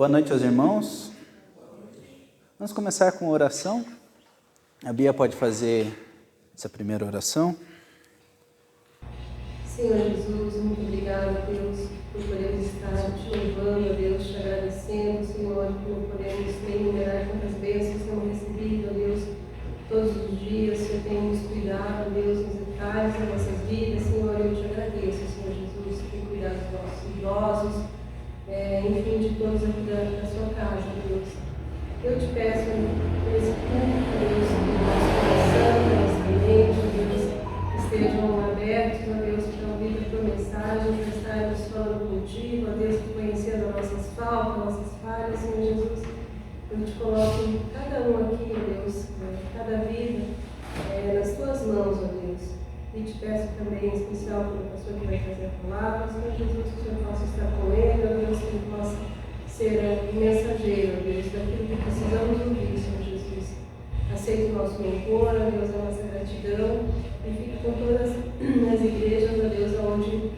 Boa noite aos irmãos. Vamos começar com oração. A Bia pode fazer essa primeira oração. Senhor Jesus, muito obrigada, Deus, por podermos estar te louvando, Deus, te agradecendo, Senhor, por podermos enumerar quantas bênçãos temos recebido, Deus, todos os dias. Senhor, tem nos cuidado, Deus, nos detalhes das nossas vidas. Senhor, eu te agradeço, Senhor Jesus, por cuidar dos nossos idosos, enfim, de todos aqui da sua casa, Deus. Eu te peço, por esse culto, Deus, que o nosso coração, a nossa mente, Deus, estejam abertos, ó Deus, para ouvir a tua mensagem, para estarmos falando contigo, ó Deus, conhecendo as nossas faltas, nossas falhas, Senhor Jesus. Eu te coloco cada um aqui, ó Deus, cada vida, nas tuas mãos, ó Deus. E te peço também, em especial, pelo pastor que vai trazer a palavra, Senhor Jesus, que o Senhor possa estar com ele, ó Deus, que ele possa ser mensageiro, ó Deus, daquilo que precisamos ouvir, Senhor Jesus. Aceita o nosso louvor, ó Deus, a nossa gratidão, e fique com todas as igrejas, ó Deus, onde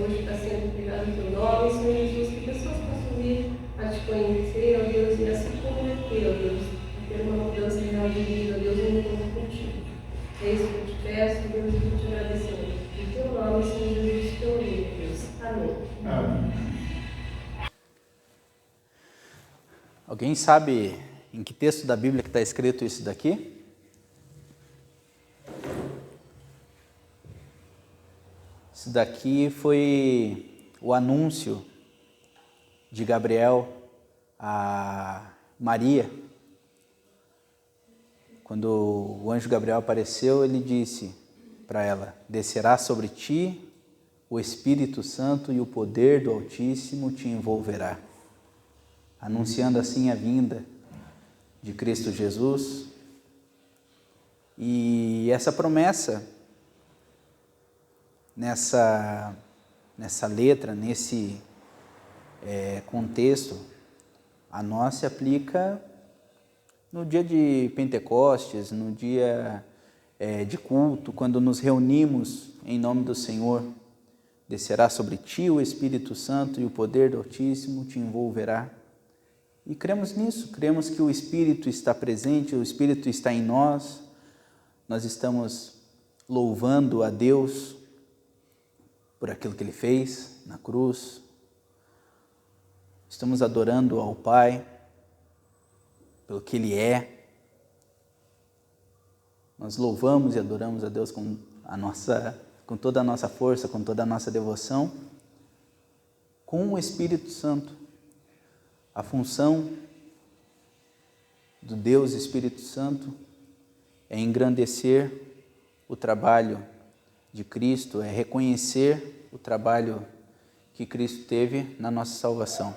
hoje está sendo pregado o teu nome, Senhor Jesus, que pessoas possam vir a te conhecer, ó Deus, e a se converter, ó Deus, a ter uma mudança real de vida, ó Deus, um encontro contigo. É isso que eu te peço, Deus, e eu te agradecendo. Em teu nome, Senhor Jesus, que eu oro, Deus. Amém. Amém. Alguém sabe em que texto da Bíblia que está escrito isso daqui? Isso daqui foi o anúncio de Gabriel a Maria. Quando o anjo Gabriel apareceu, ele disse para ela: descerá sobre ti o Espírito Santo e o poder do Altíssimo te envolverá. Anunciando assim a vinda de Cristo Jesus. E essa promessa, nessa letra, nesse contexto, a nós se aplica no dia de Pentecostes, no dia de culto, quando nos reunimos em nome do Senhor. Descerá sobre ti o Espírito Santo e o poder do Altíssimo te envolverá. E cremos nisso, cremos que o Espírito está presente, o Espírito está em nós. Nós estamos louvando a Deus por aquilo que Ele fez na cruz. Estamos adorando ao Pai pelo que Ele é. Nós louvamos e adoramos a Deus com toda a nossa força, com toda a nossa devoção, com o Espírito Santo. A função do Deus Espírito Santo é engrandecer o trabalho de Cristo, é reconhecer o trabalho que Cristo teve na nossa salvação.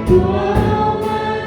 Tua alma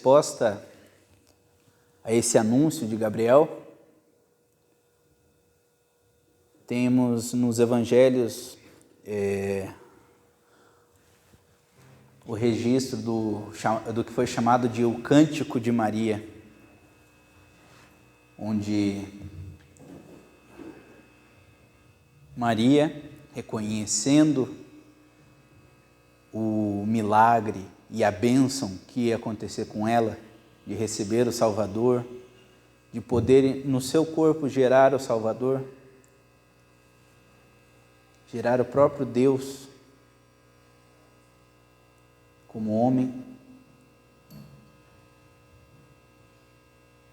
resposta a esse anúncio de Gabriel, temos nos evangelhos o registro do que foi chamado de o Cântico de Maria, onde Maria, reconhecendo o milagre e a bênção que ia acontecer com ela, de receber o Salvador, de poder no seu corpo gerar o Salvador, gerar o próprio Deus como homem,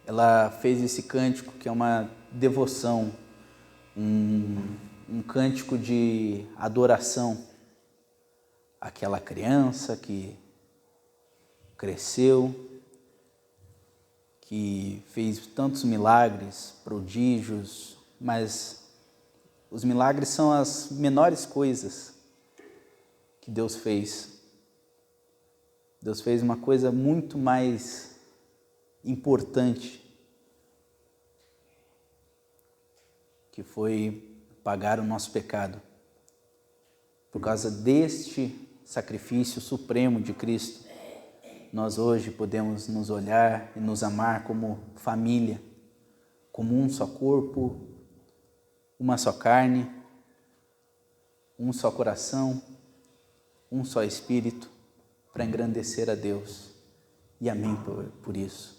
ela fez esse cântico que é uma devoção, um cântico de adoração àquela criança que cresceu, que fez tantos milagres, prodígios, mas os milagres são as menores coisas que Deus fez. Deus fez uma coisa muito mais importante, que foi pagar o nosso pecado. Por causa deste sacrifício supremo de Cristo, nós hoje podemos nos olhar e nos amar como família, como um só corpo, uma só carne, um só coração, um só espírito, para engrandecer a Deus. E amém por isso.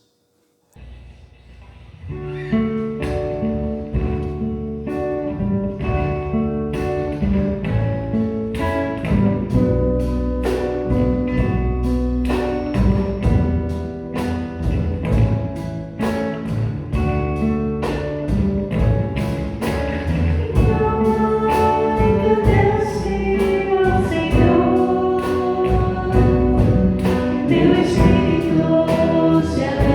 Meu espírito se alegra.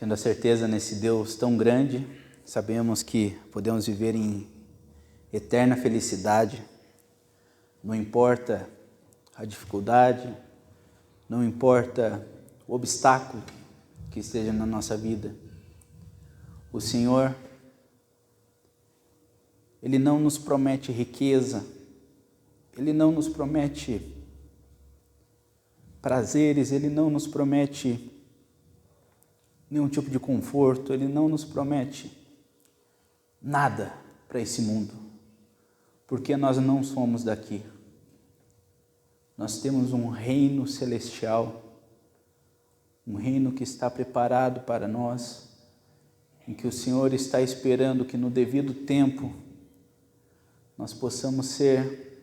Tendo a certeza nesse Deus tão grande, sabemos que podemos viver em eterna felicidade. Não importa a dificuldade, não importa o obstáculo que esteja na nossa vida. O Senhor, Ele não nos promete riqueza, Ele não nos promete prazeres, Ele não nos promete nenhum tipo de conforto, Ele não nos promete nada para esse mundo, porque nós não somos daqui. Nós temos um reino celestial, um reino que está preparado para nós, em que o Senhor está esperando que no devido tempo nós possamos ser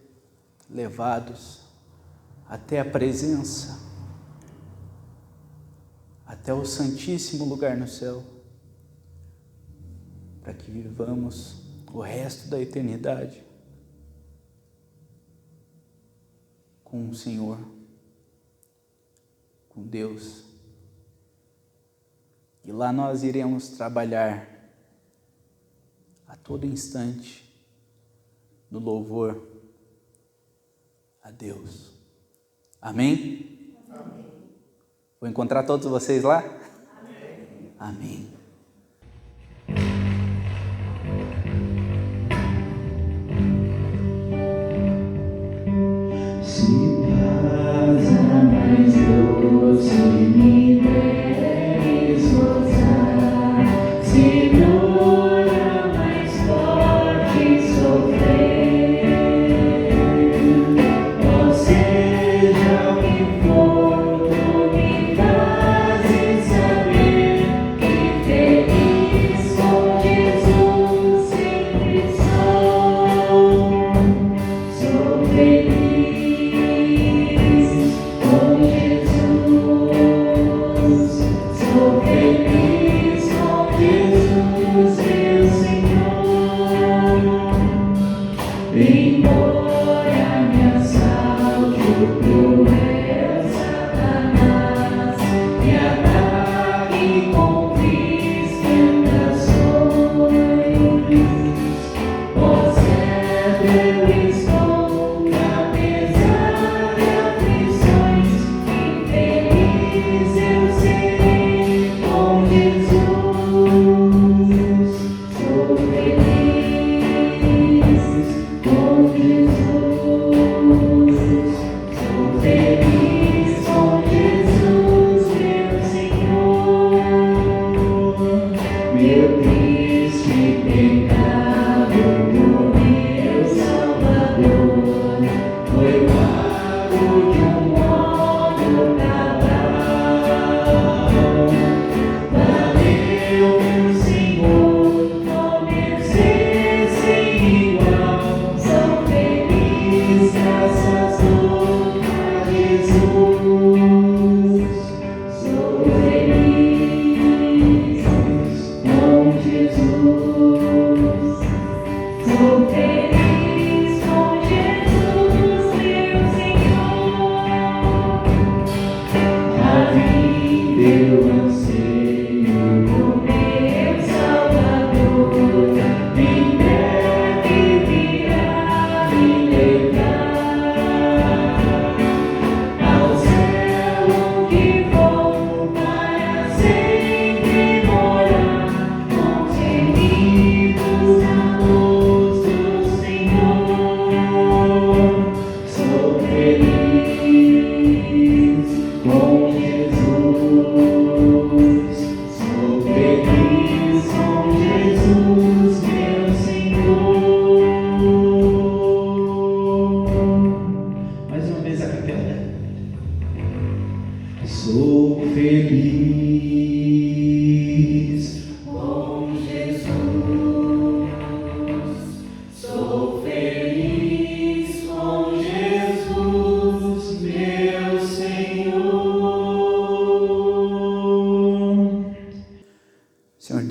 levados até a presença, até o santíssimo lugar no céu, para que vivamos o resto da eternidade com o Senhor, com Deus. E lá nós iremos trabalhar a todo instante no louvor a Deus. Amém? Amém. Vou encontrar todos vocês lá? Amém. Amém. Você é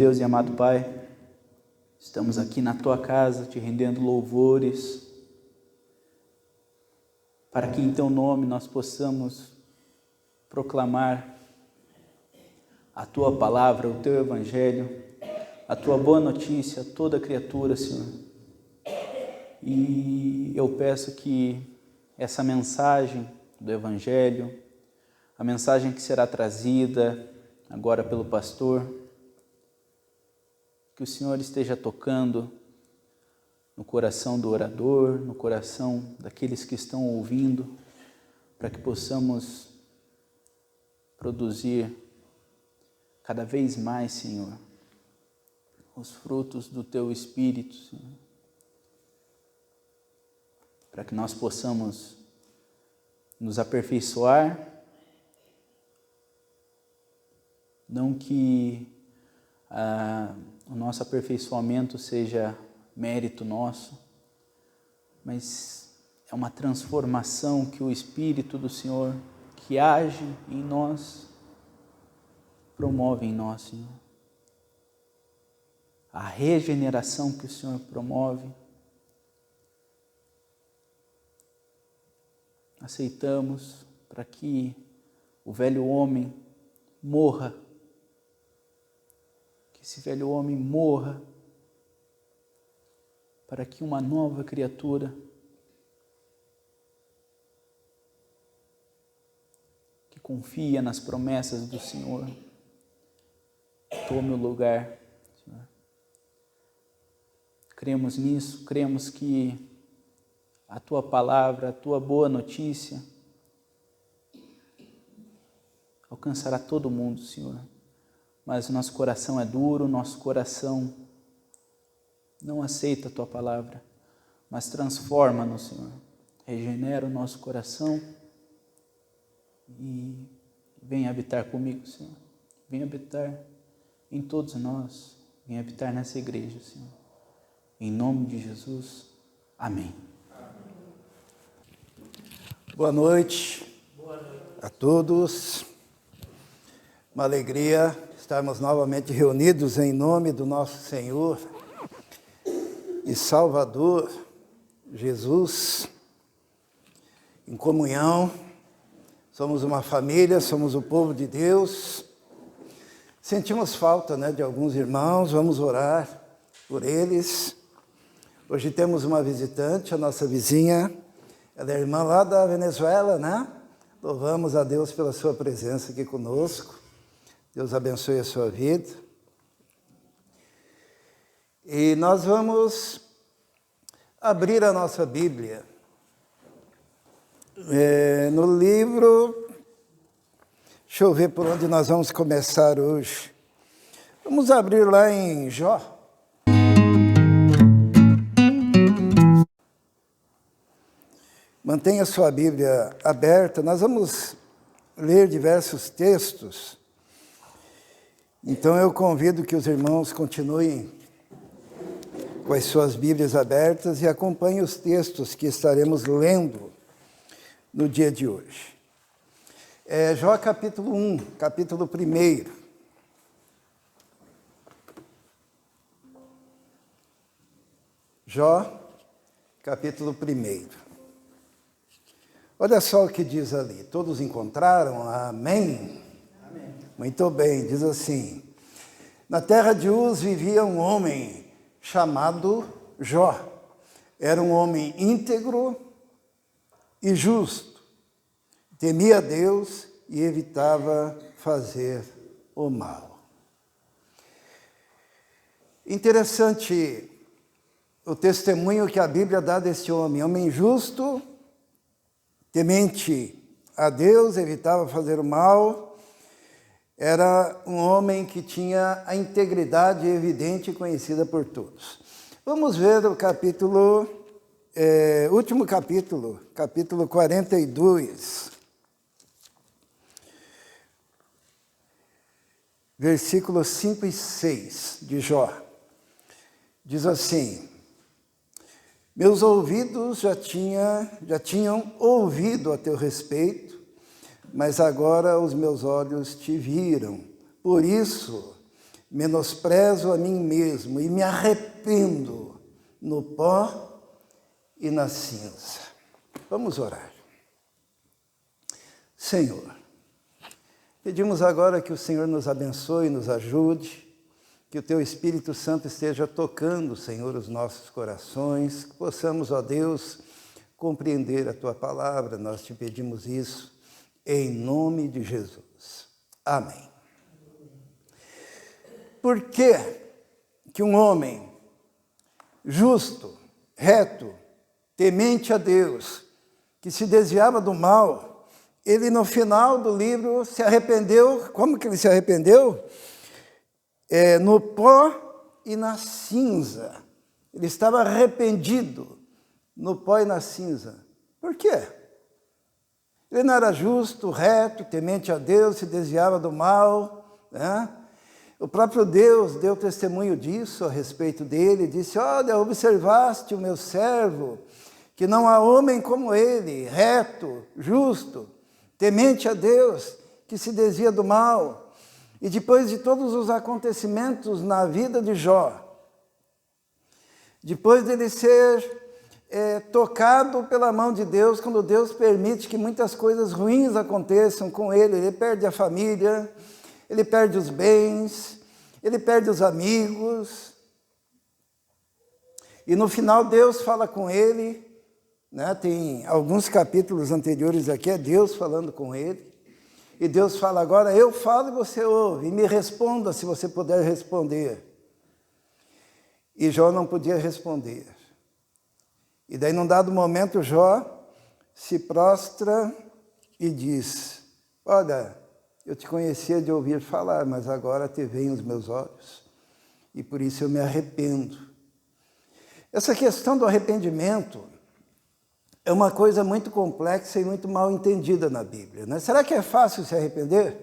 Deus e amado Pai, estamos aqui na Tua casa te rendendo louvores, para que em Teu nome nós possamos proclamar a Tua palavra, o Teu Evangelho, a Tua boa notícia a toda criatura, Senhor. E eu peço que essa mensagem do Evangelho, a mensagem que será trazida agora pelo pastor, que o Senhor esteja tocando no coração do orador, no coração daqueles que estão ouvindo, para que possamos produzir cada vez mais, Senhor, os frutos do Teu Espírito, Senhor, para que nós possamos nos aperfeiçoar, não que o nosso aperfeiçoamento seja mérito nosso, mas é uma transformação que o Espírito do Senhor, que age em nós, promove em nós, Senhor. A regeneração que o Senhor promove, aceitamos para que o velho homem morra, esse velho homem morra, para que uma nova criatura, que confia nas promessas do Senhor, tome o lugar, Senhor. Cremos nisso, cremos que a Tua palavra, a Tua boa notícia, alcançará todo mundo, Senhor. Mas nosso coração é duro, nosso coração não aceita a Tua palavra, mas transforma-nos, Senhor. Regenera o nosso coração e vem habitar comigo, Senhor. Vem habitar em todos nós, vem habitar nessa igreja, Senhor. Em nome de Jesus, amém. Boa noite a todos. Uma alegria estarmos novamente reunidos em nome do nosso Senhor e Salvador Jesus, em comunhão. Somos uma família, somos o povo de Deus. Sentimos falta, de alguns irmãos, vamos orar por eles. Hoje temos uma visitante, a nossa vizinha, ela é irmã lá da Venezuela, Louvamos a Deus pela sua presença aqui conosco. Deus abençoe a sua vida. E nós vamos abrir a nossa Bíblia no livro, deixa eu ver por onde nós vamos começar hoje. Vamos abrir lá em Jó. Mantenha sua Bíblia aberta, nós vamos ler diversos textos. Então eu convido que os irmãos continuem com as suas Bíblias abertas e acompanhem os textos que estaremos lendo no dia de hoje. Jó capítulo 1, capítulo 1. Jó, capítulo 1. Olha só o que diz ali. Todos encontraram? Amém? Amém. Muito bem, diz assim: na terra de Uz vivia um homem chamado Jó. Era um homem íntegro e justo. Temia a Deus e evitava fazer o mal. Interessante o testemunho que a Bíblia dá desse homem justo, temente a Deus, evitava fazer o mal. Era um homem que tinha a integridade evidente e conhecida por todos. Vamos ver o capítulo, último capítulo, capítulo 42, versículos 5 e 6 de Jó. Diz assim: meus ouvidos já tinham ouvido a teu respeito, mas agora os meus olhos te viram. Por isso, menosprezo a mim mesmo e me arrependo no pó e na cinza. Vamos orar. Senhor, pedimos agora que o Senhor nos abençoe e nos ajude, que o Teu Espírito Santo esteja tocando, Senhor, os nossos corações, que possamos, ó Deus, compreender a Tua palavra. Nós te pedimos isso em nome de Jesus. Amém. Por que que um homem justo, reto, temente a Deus, que se desviava do mal, ele no final do livro se arrependeu? Como que ele se arrependeu? No pó e na cinza. Ele estava arrependido no pó e na cinza. Por quê? Ele não era justo, reto, temente a Deus, se desviava do mal, né? O próprio Deus deu testemunho disso a respeito dele, disse: olha, observaste o meu servo, que não há homem como ele, reto, justo, temente a Deus, que se desvia do mal. E depois de todos os acontecimentos na vida de Jó, depois dele ser tocado pela mão de Deus, quando Deus permite que muitas coisas ruins aconteçam com ele, ele perde a família, ele perde os bens, ele perde os amigos. E no final Deus fala com ele, né? Tem alguns capítulos anteriores aqui, é Deus falando com ele. E Deus fala: agora eu falo e você ouve, e me responda se você puder responder. E Jó não podia responder. E daí, num dado momento, Jó se prostra e diz: olha, eu te conhecia de ouvir falar, mas agora te veem os meus olhos, e por isso eu me arrependo. Essa questão do arrependimento é uma coisa muito complexa e muito mal entendida na Bíblia, né? Será que é fácil se arrepender?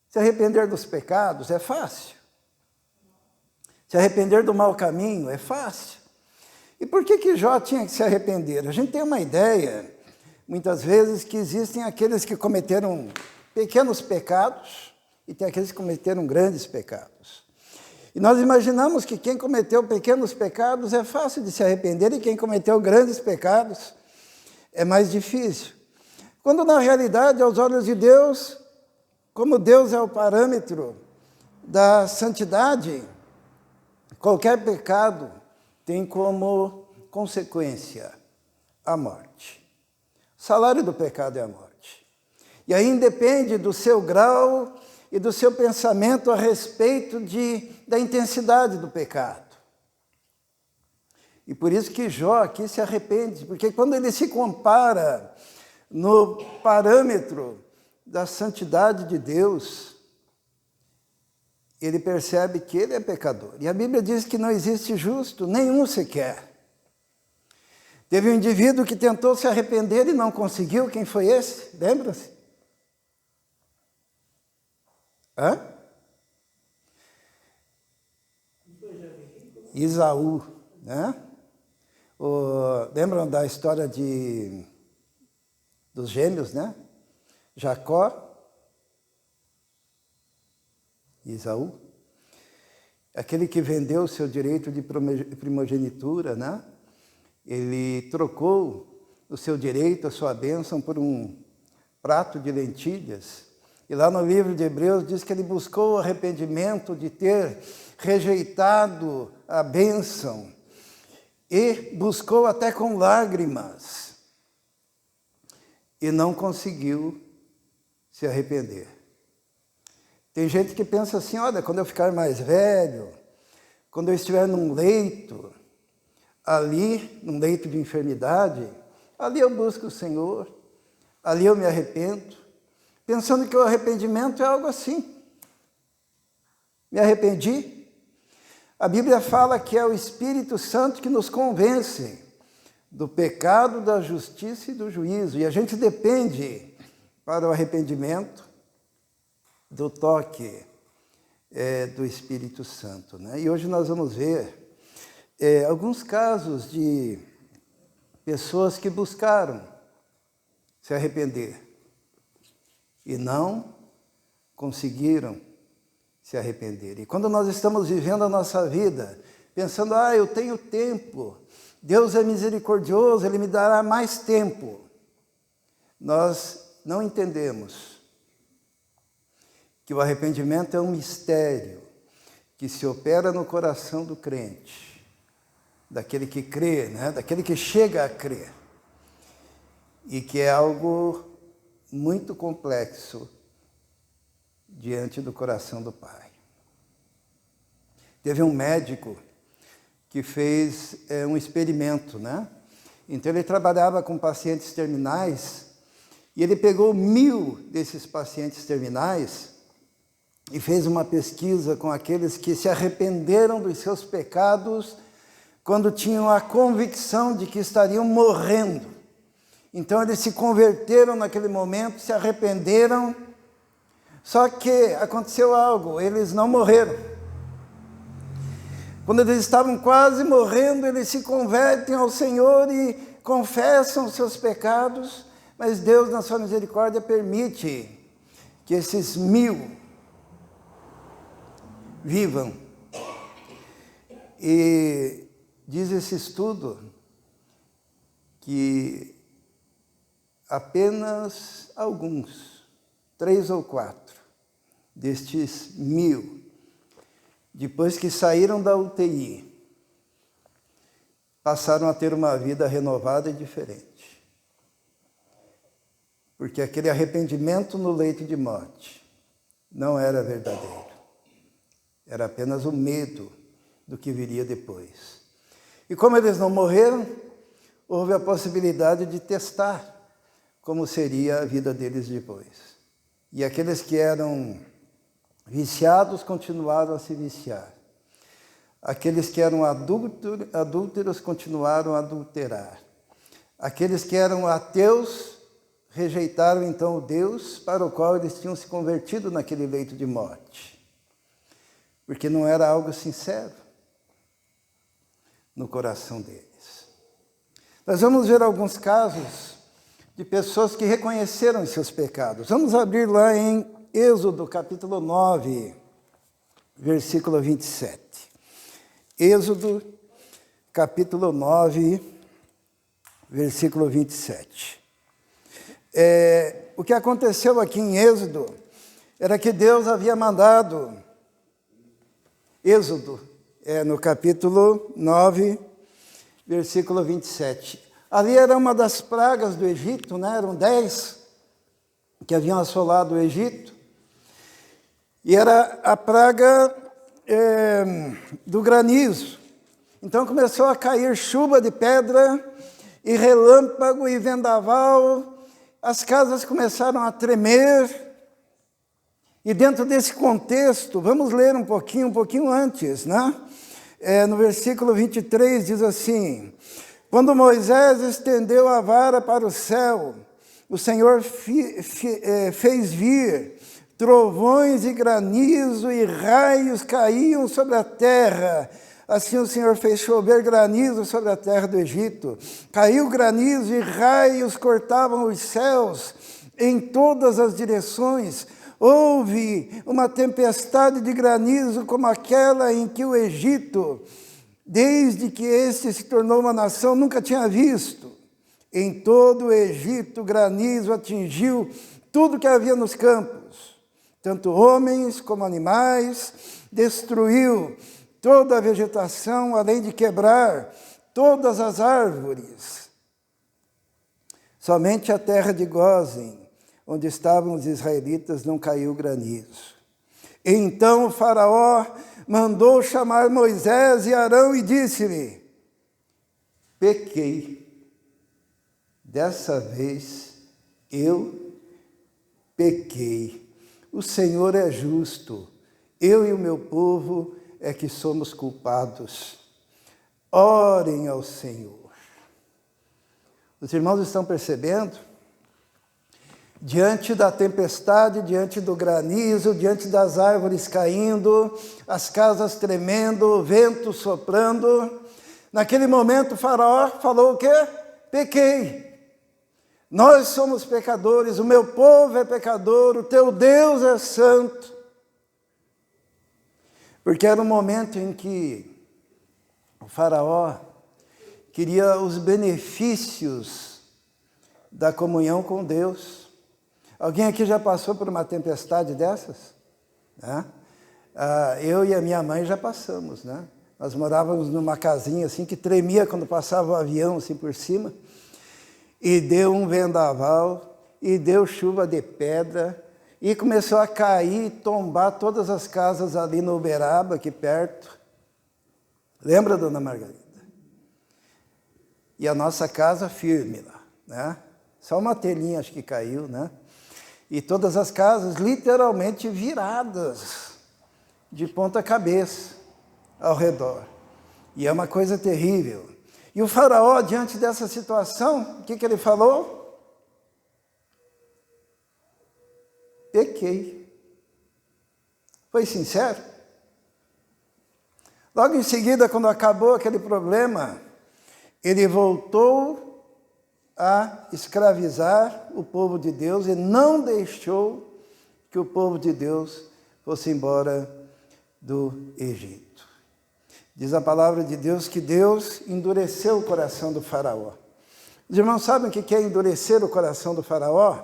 Se arrepender dos pecados é fácil. Se arrepender do mau caminho é fácil. E por que Jó tinha que se arrepender? A gente tem uma ideia, muitas vezes, que existem aqueles que cometeram pequenos pecados e tem aqueles que cometeram grandes pecados. E nós imaginamos que quem cometeu pequenos pecados é fácil de se arrepender e quem cometeu grandes pecados é mais difícil. Quando, na realidade, aos olhos de Deus, como Deus é o parâmetro da santidade, qualquer pecado tem como consequência a morte. O salário do pecado é a morte. E aí independe do seu grau e do seu pensamento a respeito da intensidade do pecado. E por isso que Jó aqui se arrepende, porque quando ele se compara no parâmetro da santidade de Deus, ele percebe que ele é pecador. E a Bíblia diz que não existe justo, nenhum sequer. Teve um indivíduo que tentou se arrepender e não conseguiu. Quem foi esse? Lembra-se? Esaú, né? Lembram da história dos gêmeos, né? Jacó e Esaú. Aquele que vendeu o seu direito de primogenitura, né? Ele trocou o seu direito, a sua bênção, por um prato de lentilhas. E lá no livro de Hebreus diz que ele buscou o arrependimento de ter rejeitado a bênção e buscou até com lágrimas e não conseguiu se arrepender. Tem gente que pensa assim, olha, quando eu ficar mais velho, quando eu estiver num leito, ali, num leito de enfermidade, ali eu busco o Senhor, ali eu me arrependo, pensando que o arrependimento é algo assim. Me arrependi. A Bíblia fala que é o Espírito Santo que nos convence do pecado, da justiça e do juízo. E a gente depende, para o arrependimento, do toque do Espírito Santo, né? E hoje nós vamos ver alguns casos de pessoas que buscaram se arrepender e não conseguiram se arrepender. E quando nós estamos vivendo a nossa vida, pensando, eu tenho tempo, Deus é misericordioso, Ele me dará mais tempo, nós não entendemos que o arrependimento é um mistério que se opera no coração do crente, daquele que crê, né? Daquele que chega a crer, e que é algo muito complexo diante do coração do Pai. Teve um médico que fez um experimento, né? Então ele trabalhava com pacientes terminais e ele pegou 1000 desses pacientes terminais e fez uma pesquisa com aqueles que se arrependeram dos seus pecados quando tinham a convicção de que estariam morrendo. Então eles se converteram naquele momento, se arrependeram, só que aconteceu algo, eles não morreram. Quando eles estavam quase morrendo, eles se convertem ao Senhor e confessam os seus pecados, mas Deus, na sua misericórdia, permite que esses 1000 vivam. E diz esse estudo que apenas alguns, 3 ou 4, destes 1000, depois que saíram da UTI, passaram a ter uma vida renovada e diferente. Porque aquele arrependimento no leito de morte não era verdadeiro. Era apenas o medo do que viria depois. E como eles não morreram, houve a possibilidade de testar como seria a vida deles depois. E aqueles que eram viciados continuaram a se viciar. Aqueles que eram adúlteros continuaram a adulterar. Aqueles que eram ateus rejeitaram então o Deus para o qual eles tinham se convertido naquele leito de morte. Porque não era algo sincero no coração deles. Nós vamos ver alguns casos de pessoas que reconheceram os seus pecados. Vamos abrir lá em Êxodo, capítulo 9, versículo 27. Êxodo, capítulo 9, versículo 27. O que aconteceu aqui em Êxodo era que Deus havia mandado... Êxodo, no capítulo 9, versículo 27. Ali era uma das pragas do Egito, né? Eram 10 que haviam assolado o Egito. E era a praga do granizo. Então começou a cair chuva de pedra, e relâmpago e vendaval, as casas começaram a tremer. E dentro desse contexto, vamos ler um pouquinho antes, né? No versículo 23 diz assim: quando Moisés estendeu a vara para o céu, o Senhor fez vir trovões e granizo, e raios caíam sobre a terra. Assim o Senhor fez chover granizo sobre a terra do Egito. Caiu granizo e raios cortavam os céus em todas as direções. Houve uma tempestade de granizo como aquela em que o Egito, desde que este se tornou uma nação, nunca tinha visto. Em todo o Egito, granizo atingiu tudo que havia nos campos, tanto homens como animais, destruiu toda a vegetação, além de quebrar todas as árvores. Somente a terra de Gósen, onde estavam os israelitas, não caiu granizo. Então o faraó mandou chamar Moisés e Arão e disse-lhe: pequei. Dessa vez eu pequei. O Senhor é justo. Eu e o meu povo é que somos culpados. Orem ao Senhor. Os irmãos estão percebendo? Diante da tempestade, diante do granizo, diante das árvores caindo, as casas tremendo, o vento soprando, naquele momento o faraó falou o quê? Pequei. Nós somos pecadores, o meu povo é pecador, o teu Deus é santo. Porque era um momento em que o faraó queria os benefícios da comunhão com Deus. Alguém aqui já passou por uma tempestade dessas? Eu e a minha mãe já passamos, né? Nós morávamos numa casinha assim que tremia quando passava o avião assim por cima. E deu um vendaval, e deu chuva de pedra, e começou a cair e tombar todas as casas ali no Uberaba, aqui perto. Lembra, dona Margarida? E a nossa casa firme lá, né? Só uma telhinha acho que caiu, né? E todas as casas literalmente viradas, de ponta cabeça, ao redor. E é uma coisa terrível. E o faraó, diante dessa situação, o que ele falou? Pequei. Foi sincero. Logo em seguida, quando acabou aquele problema, ele voltou a escravizar o povo de Deus e não deixou que o povo de Deus fosse embora do Egito. Diz a palavra de Deus que Deus endureceu o coração do faraó. Os irmãos sabem o que é endurecer o coração do faraó?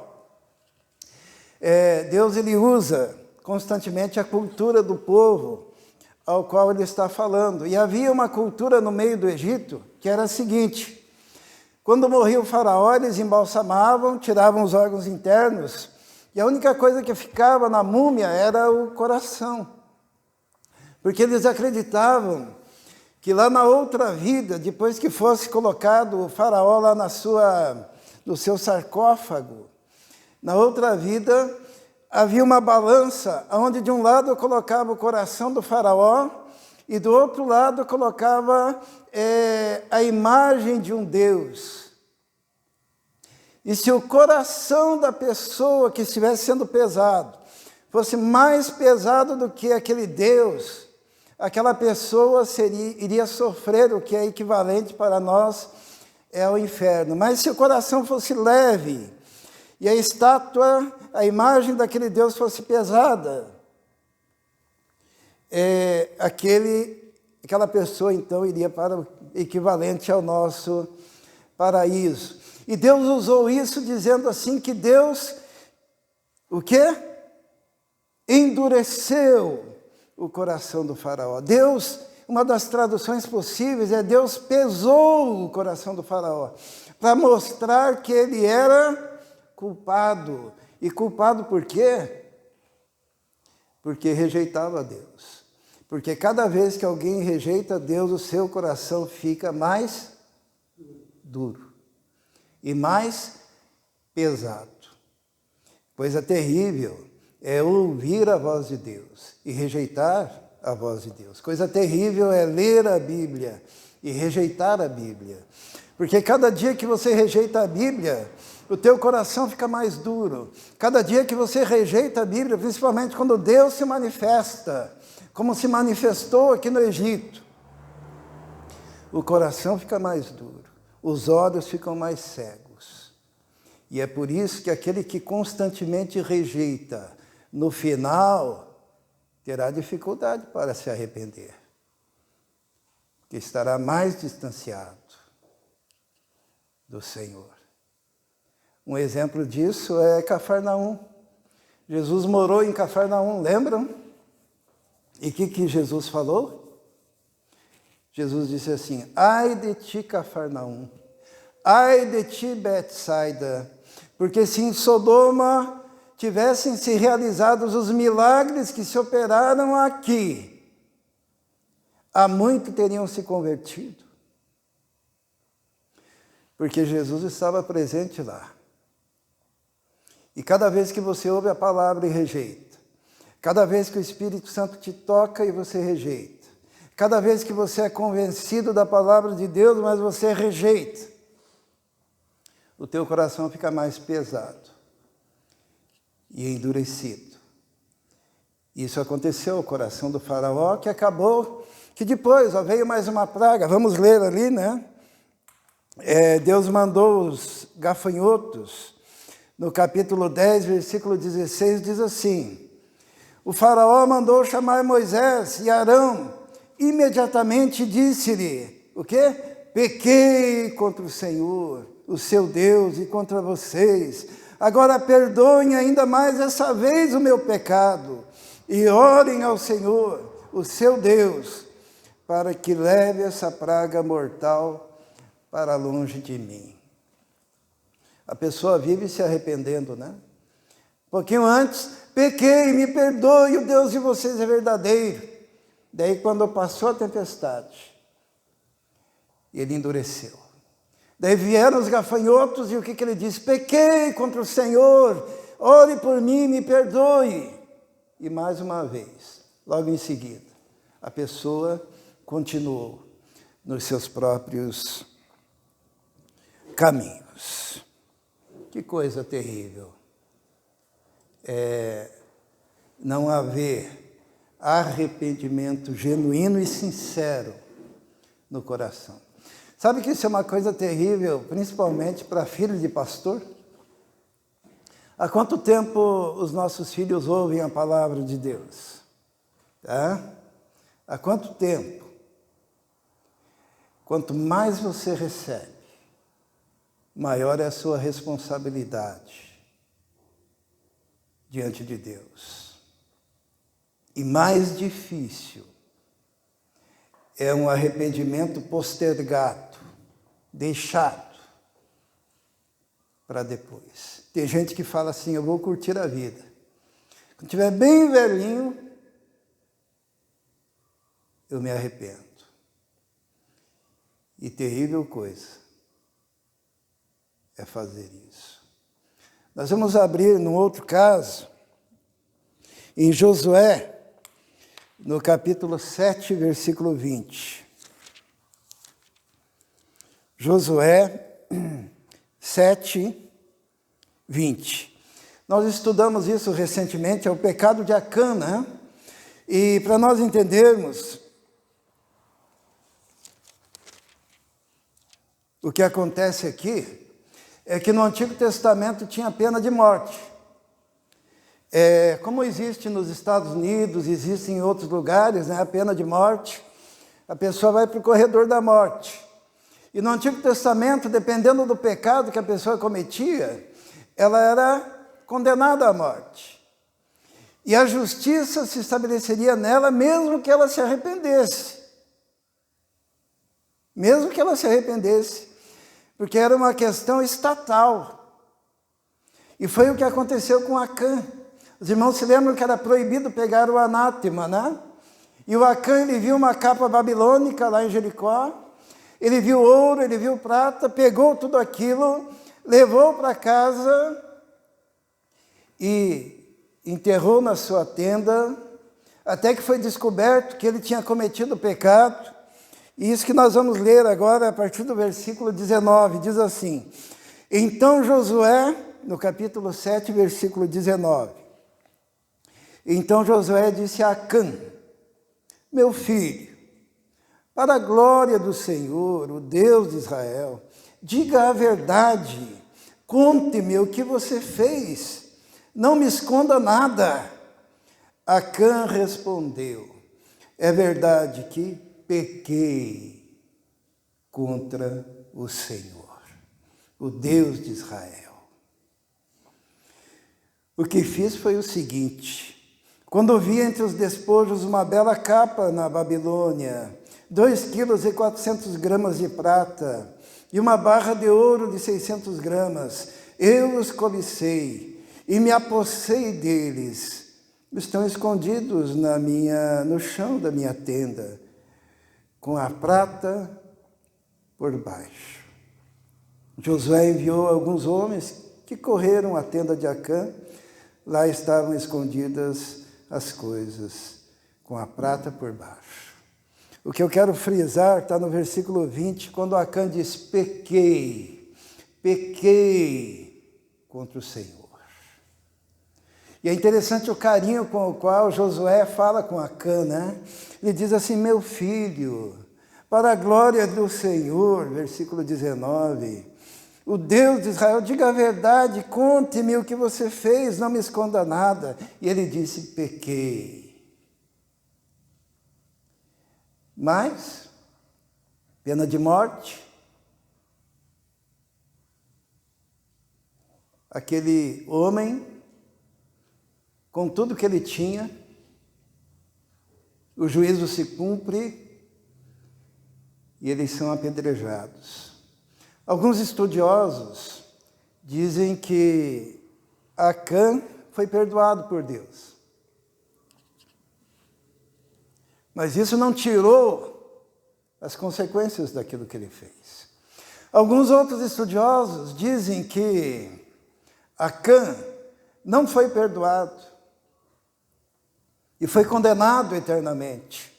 Deus ele usa constantemente a cultura do povo ao qual ele está falando. E havia uma cultura no meio do Egito que era a seguinte: quando morria o faraó, eles embalsamavam, tiravam os órgãos internos, e a única coisa que ficava na múmia era o coração. Porque eles acreditavam que lá na outra vida, depois que fosse colocado o faraó lá no seu sarcófago, na outra vida havia uma balança, onde de um lado colocava o coração do faraó, e do outro lado colocava a imagem de um Deus. E se o coração da pessoa que estivesse sendo pesado fosse mais pesado do que aquele Deus, aquela pessoa iria sofrer o que é equivalente para nós ao inferno. Mas se o coração fosse leve e a estátua, a imagem daquele Deus fosse pesada, aquela pessoa então iria para o equivalente ao nosso paraíso. E Deus usou isso dizendo assim que Deus, o quê? Endureceu o coração do faraó. Deus, uma das traduções possíveis é Deus pesou o coração do faraó, para mostrar que ele era culpado. E culpado por quê? Porque rejeitava a Deus. Porque cada vez que alguém rejeita Deus, o seu coração fica mais duro e mais pesado. Coisa terrível é ouvir a voz de Deus e rejeitar a voz de Deus. Coisa terrível é ler a Bíblia e rejeitar a Bíblia. Porque cada dia que você rejeita a Bíblia, o teu coração fica mais duro. Cada dia que você rejeita a Bíblia, principalmente quando Deus se manifesta, como se manifestou aqui no Egito, o coração fica mais duro, os olhos ficam mais cegos. E é por isso que aquele que constantemente rejeita, no final, terá dificuldade para se arrepender, que estará mais distanciado do Senhor. Um exemplo disso é Cafarnaum. Jesus morou em Cafarnaum, lembram? E o que Jesus falou? Jesus disse assim: ai de ti, Cafarnaum, ai de ti, Betsaida, porque se em Sodoma tivessem se realizados os milagres que se operaram aqui, há muito teriam se convertido. Porque Jesus estava presente lá. E cada vez que você ouve a palavra e rejeita, cada vez que o Espírito Santo te toca e você rejeita, cada vez que você é convencido da palavra de Deus, mas você rejeita, o teu coração fica mais pesado e endurecido. Isso aconteceu ao coração do faraó, que acabou, que depois veio mais uma praga. Vamos ler ali, né? Deus mandou os gafanhotos. No capítulo 10, versículo 16, diz assim: o faraó mandou chamar Moisés e Arão. Imediatamente disse-lhe, o quê? Pequei contra o Senhor, o seu Deus, e contra vocês. Agora perdoem ainda mais essa vez o meu pecado e orem ao Senhor, o seu Deus, para que leve essa praga mortal para longe de mim. A pessoa vive se arrependendo, né? Um pouquinho antes, pequei, me perdoe, o Deus de vocês é verdadeiro. Daí, quando passou a tempestade, ele endureceu. Daí vieram os gafanhotos e o que ele disse? Pequei contra o Senhor, ore por mim, me perdoe. E mais uma vez, logo em seguida, a pessoa continuou nos seus próprios caminhos. Que coisa terrível é não haver arrependimento genuíno e sincero no coração. Sabe que isso é uma coisa terrível, principalmente para filhos de pastor? Há quanto tempo os nossos filhos ouvem a palavra de Deus? Tá? Há quanto tempo? Quanto mais você recebe, maior é a sua responsabilidade diante de Deus. E mais difícil é um arrependimento postergado, deixado para depois. Tem gente que fala assim, eu vou curtir a vida. Quando estiver bem velhinho, eu me arrependo. E terrível coisa é fazer isso. Nós vamos abrir num outro caso, em Josué, no capítulo 7, versículo 20. Josué 7, 20. Nós estudamos isso recentemente, é o pecado de Acã, né? E para nós entendermos o que acontece aqui, é que no Antigo Testamento tinha pena de morte. Como existe nos Estados Unidos, existe em outros lugares, né, a pena de morte, a pessoa vai para o corredor da morte. E no Antigo Testamento, dependendo do pecado que a pessoa cometia, ela era condenada à morte. E a justiça se estabeleceria nela mesmo que ela se arrependesse. Mesmo que ela se arrependesse. Porque era uma questão estatal. E foi o que aconteceu com Acã. Os irmãos se lembram que era proibido pegar o anátema, né? E o Acã, ele viu uma capa babilônica lá em Jericó, ele viu ouro, ele viu prata, pegou tudo aquilo, levou para casa e enterrou na sua tenda, até que foi descoberto que ele tinha cometido pecado. E isso que nós vamos ler agora, a partir do versículo 19, diz assim: então Josué, no capítulo 7, versículo 19, então Josué disse a Acã: meu filho, para a glória do Senhor, o Deus de Israel, diga a verdade, conte-me o que você fez, não me esconda nada. Acã respondeu: é verdade que pequei contra o Senhor, o Deus de Israel. O que fiz foi o seguinte: quando vi entre os despojos uma bela capa na Babilônia, 2,4 kg de prata e uma barra de ouro de 600 gramas, eu os cobicei e me apossei deles. Estão escondidos no chão da minha tenda, com a prata por baixo. Josué enviou alguns homens que correram à tenda de Acã. Lá estavam escondidas as coisas, com a prata por baixo. O que eu quero frisar está no versículo 20, quando Acã diz: pequei contra o Senhor. E é interessante o carinho com o qual Josué fala com Acã, né? Ele diz assim: meu filho, para a glória do Senhor, versículo 19, o Deus de Israel, diga a verdade, conte-me o que você fez, não me esconda nada. E ele disse: pequei. Mas, pena de morte, aquele homem, com tudo que ele tinha, o juízo se cumpre e eles são apedrejados. Alguns estudiosos dizem que Acã foi perdoado por Deus. Mas isso não tirou as consequências daquilo que ele fez. Alguns outros estudiosos dizem que Acã não foi perdoado e foi condenado eternamente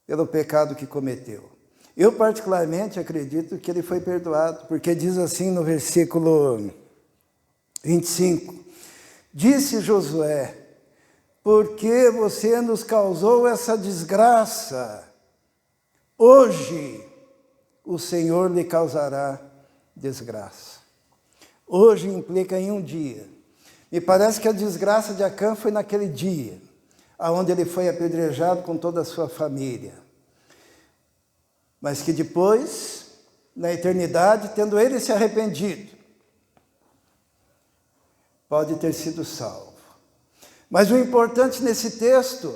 pelo pecado que cometeu. Eu particularmente acredito que ele foi perdoado, porque diz assim no versículo 25, disse Josué: por que você nos causou essa desgraça? Hoje o Senhor lhe causará desgraça. Hoje implica em um dia. Me parece que a desgraça de Acã foi naquele dia, onde ele foi apedrejado com toda a sua família. Mas que depois, na eternidade, tendo ele se arrependido, pode ter sido salvo. Mas o importante nesse texto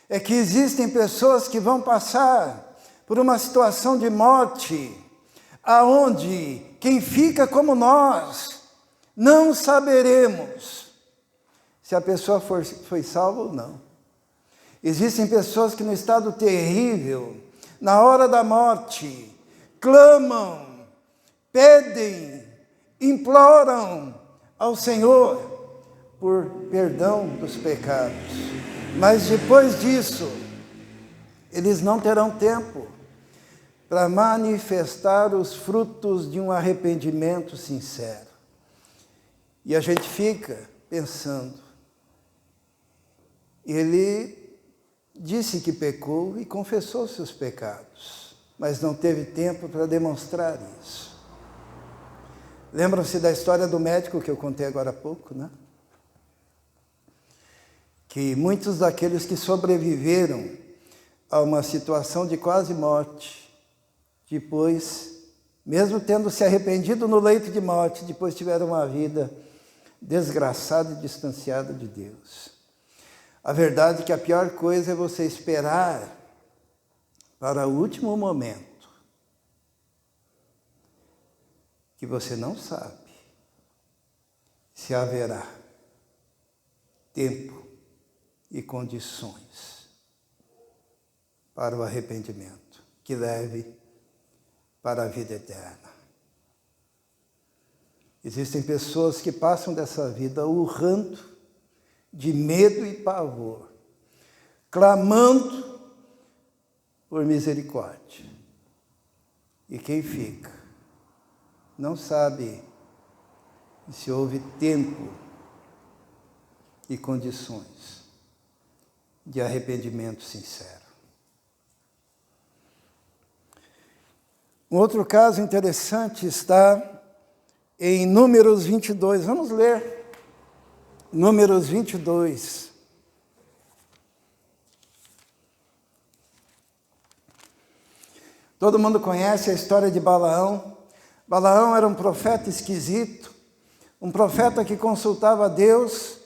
é que existem pessoas que vão passar por uma situação de morte, aonde quem fica como nós, não saberemos se a pessoa foi salva ou não. Existem pessoas que no estado terrível, na hora da morte, clamam, pedem, imploram ao Senhor por perdão dos pecados. Mas depois disso, eles não terão tempo para manifestar os frutos de um arrependimento sincero. E a gente fica pensando, ele disse que pecou e confessou seus pecados, mas não teve tempo para demonstrar isso. Lembram-se da história do médico que eu contei agora há pouco, né? Que muitos daqueles que sobreviveram a uma situação de quase morte, depois, mesmo tendo se arrependido no leito de morte, depois tiveram uma vida desgraçada e distanciada de Deus. A verdade é que a pior coisa é você esperar para o último momento, que você não sabe se haverá tempo e condições para o arrependimento, que leve para a vida eterna. Existem pessoas que passam dessa vida urrando de medo e pavor, clamando por misericórdia. E quem fica não sabe se houve tempo e condições de arrependimento sincero. Um outro caso interessante está em Números 22. Vamos ler Números 22. Todo mundo conhece a história de Balaão. Balaão era um profeta esquisito, um profeta que consultava Deus,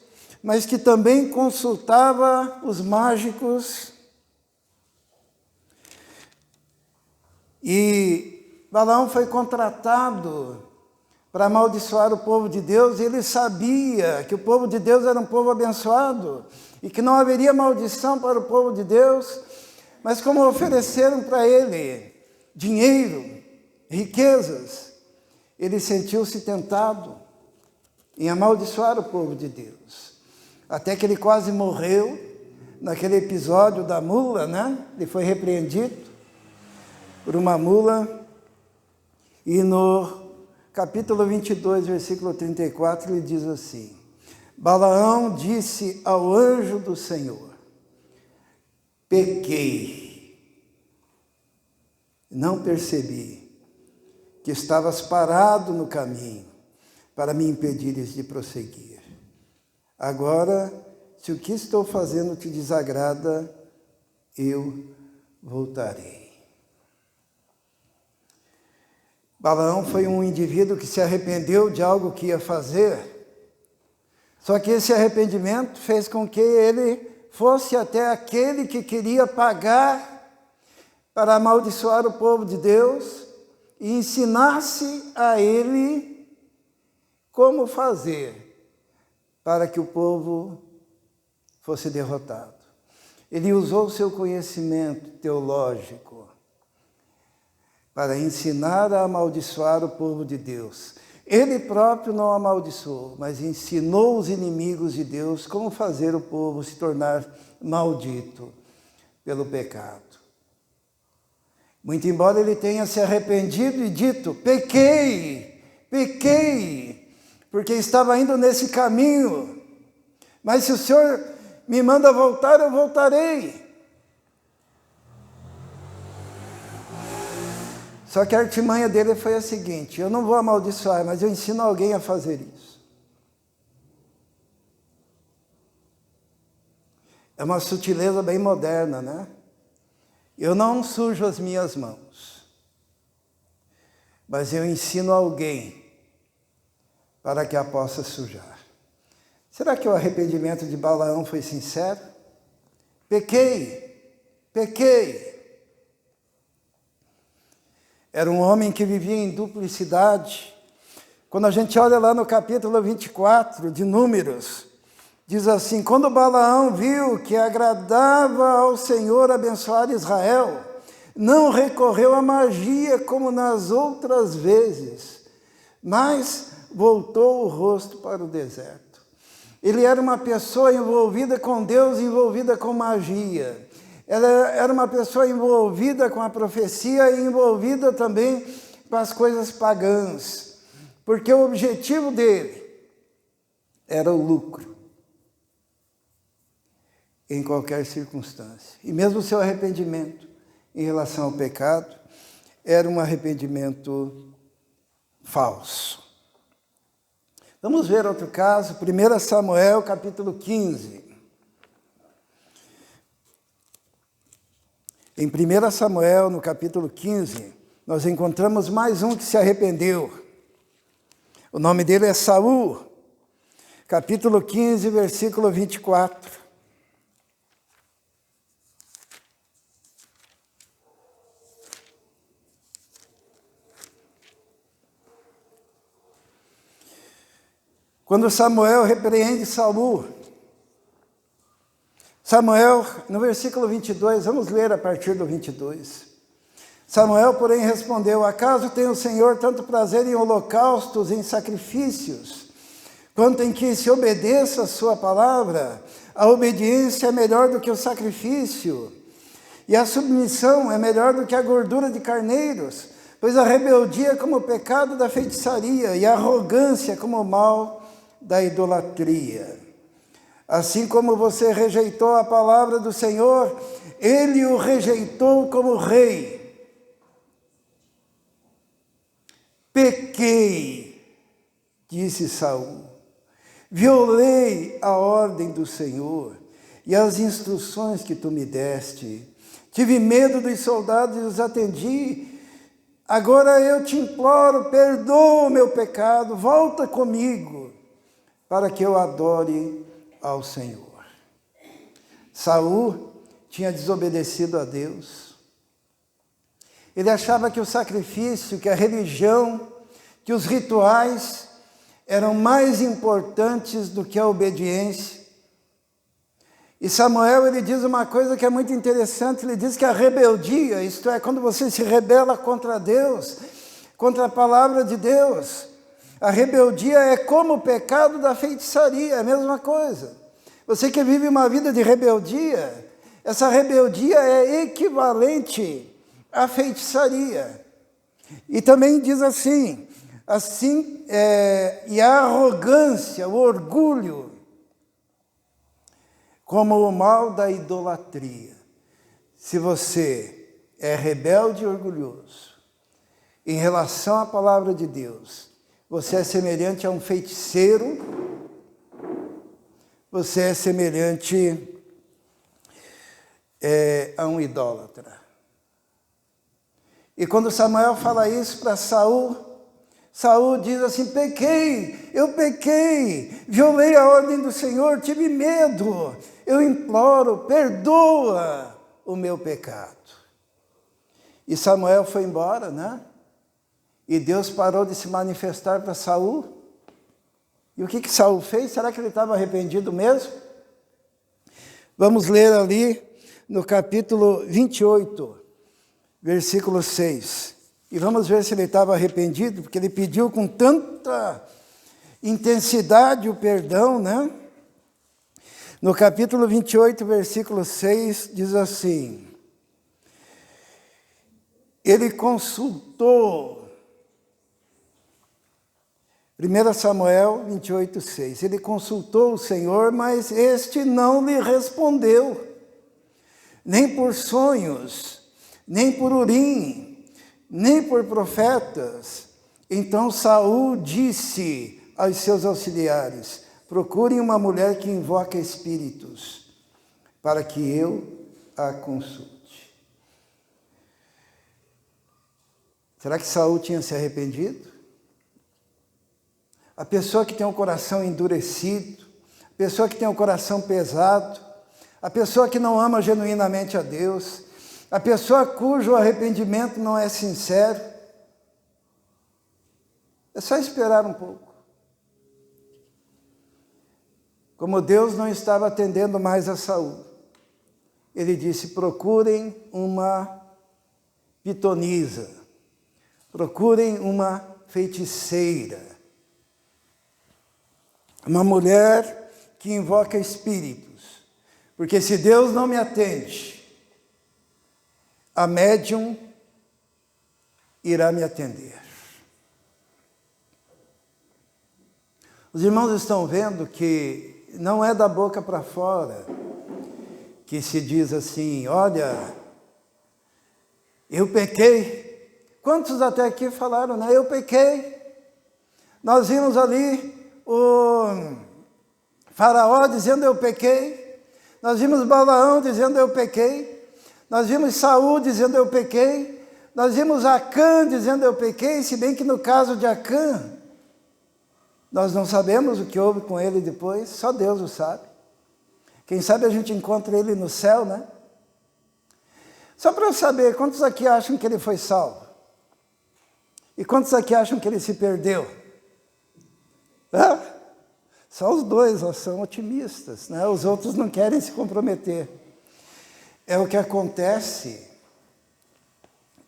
mas que também consultava os mágicos. E Balaão foi contratado para amaldiçoar o povo de Deus, e ele sabia que o povo de Deus era um povo abençoado e que não haveria maldição para o povo de Deus, mas como ofereceram para ele dinheiro, riquezas, ele sentiu-se tentado em amaldiçoar o povo de Deus. Até que ele quase morreu naquele episódio da mula, né? Ele foi repreendido por uma mula, e no capítulo 22, versículo 34, ele diz assim: Balaão disse ao anjo do Senhor: pequei, não percebi que estavas parado no caminho para me impedires de prosseguir. Agora, se o que estou fazendo te desagrada, eu voltarei. Balaão foi um indivíduo que se arrependeu de algo que ia fazer, só que esse arrependimento fez com que ele fosse até aquele que queria pagar para amaldiçoar o povo de Deus e ensinasse a ele como fazer para que o povo fosse derrotado. Ele usou o seu conhecimento teológico para ensinar a amaldiçoar o povo de Deus. Ele próprio não amaldiçoou, mas ensinou os inimigos de Deus como fazer o povo se tornar maldito pelo pecado. Muito embora ele tenha se arrependido e dito: pequei, porque estava indo nesse caminho, mas se o Senhor me manda voltar, eu voltarei. Só que a artimanha dele foi a seguinte: eu não vou amaldiçoar, mas eu ensino alguém a fazer isso. É uma sutileza bem moderna, né? Eu não sujo as minhas mãos, mas eu ensino alguém para que a possa sujar. Será que o arrependimento de Balaão foi sincero? Pequei. Era um homem que vivia em duplicidade. Quando a gente olha lá no capítulo 24 de Números, diz assim: quando Balaão viu que agradava ao Senhor abençoar Israel, não recorreu à magia como nas outras vezes, mas voltou o rosto para o deserto. Ele era uma pessoa envolvida com Deus, envolvida com magia. Ela era uma pessoa envolvida com a profecia e envolvida também com as coisas pagãs, porque o objetivo dele era o lucro, em qualquer circunstância. E mesmo o seu arrependimento em relação ao pecado era um arrependimento falso. Vamos ver outro caso, 1 Samuel, capítulo 15. Em 1 Samuel, no capítulo 15, nós encontramos mais um que se arrependeu. O nome dele é Saul, capítulo 15, versículo 24. Quando Samuel repreende Saul, Samuel, no versículo 22, vamos ler a partir do 22. Samuel, porém, respondeu: acaso tem o Senhor tanto prazer em holocaustos, em sacrifícios, quanto em que se obedeça a sua palavra? A obediência é melhor do que o sacrifício, e a submissão é melhor do que a gordura de carneiros, pois a rebeldia é como o pecado da feitiçaria, e a arrogância como o mal da idolatria. Assim como você rejeitou a palavra do Senhor, ele o rejeitou como rei. Pequei, disse Saul, violei a ordem do Senhor e as instruções que tu me deste. Tive medo dos soldados e os atendi. Agora eu te imploro, perdoa o meu pecado, volta comigo, para que eu adore ao Senhor. Saul tinha desobedecido a Deus. Ele achava que o sacrifício, que a religião, que os rituais eram mais importantes do que a obediência. E Samuel, ele diz uma coisa que é muito interessante, ele diz que a rebeldia, isto é, quando você se rebela contra Deus, contra a palavra de Deus, a rebeldia é como o pecado da feitiçaria, é a mesma coisa. Você que vive uma vida de rebeldia, essa rebeldia é equivalente à feitiçaria. E também diz assim, e a arrogância, o orgulho, como o mal da idolatria. Se você é rebelde e orgulhoso em relação à palavra de Deus, você é semelhante a um feiticeiro, você é semelhante a um idólatra. E quando Samuel fala isso para Saul, Saul diz assim: pequei, eu pequei, violei a ordem do Senhor, tive medo, eu imploro, perdoa o meu pecado. E Samuel foi embora, né? E Deus parou de se manifestar para Saul. E o que Saul fez? Será que ele estava arrependido mesmo? Vamos ler ali no capítulo 28, versículo 6. E vamos ver se ele estava arrependido, porque ele pediu com tanta intensidade o perdão, né? No capítulo 28, versículo 6, diz assim: ele consultou, 1 Samuel 28, 6, ele consultou o Senhor, mas este não lhe respondeu, nem por sonhos, nem por Urim, nem por profetas. Então Saul disse aos seus auxiliares: procurem uma mulher que invoca espíritos, para que eu a consulte. Será que Saul tinha se arrependido? A pessoa que tem o coração endurecido, a pessoa que tem o coração pesado, a pessoa que não ama genuinamente a Deus, a pessoa cujo arrependimento não é sincero, é só esperar um pouco. Como Deus não estava atendendo mais a Saul, ele disse: procurem uma pitonisa, procurem uma feiticeira, uma mulher que invoca espíritos, porque se Deus não me atende, a médium irá me atender. Os irmãos estão vendo que não é da boca para fora que se diz assim: olha, eu pequei. Quantos até aqui falaram, né? Eu pequei. Nós vimos ali o Faraó dizendo: eu pequei. Nós vimos Balaão dizendo: eu pequei. Nós vimos Saul dizendo: eu pequei. Nós vimos Acã dizendo: eu pequei, se bem que no caso de Acã, nós não sabemos o que houve com ele depois, só Deus o sabe. Quem sabe a gente encontra ele no céu, né? Só para eu saber, quantos aqui acham que ele foi salvo? E quantos aqui acham que ele se perdeu? Só os dois são otimistas, né? Os outros não querem se comprometer. É o que acontece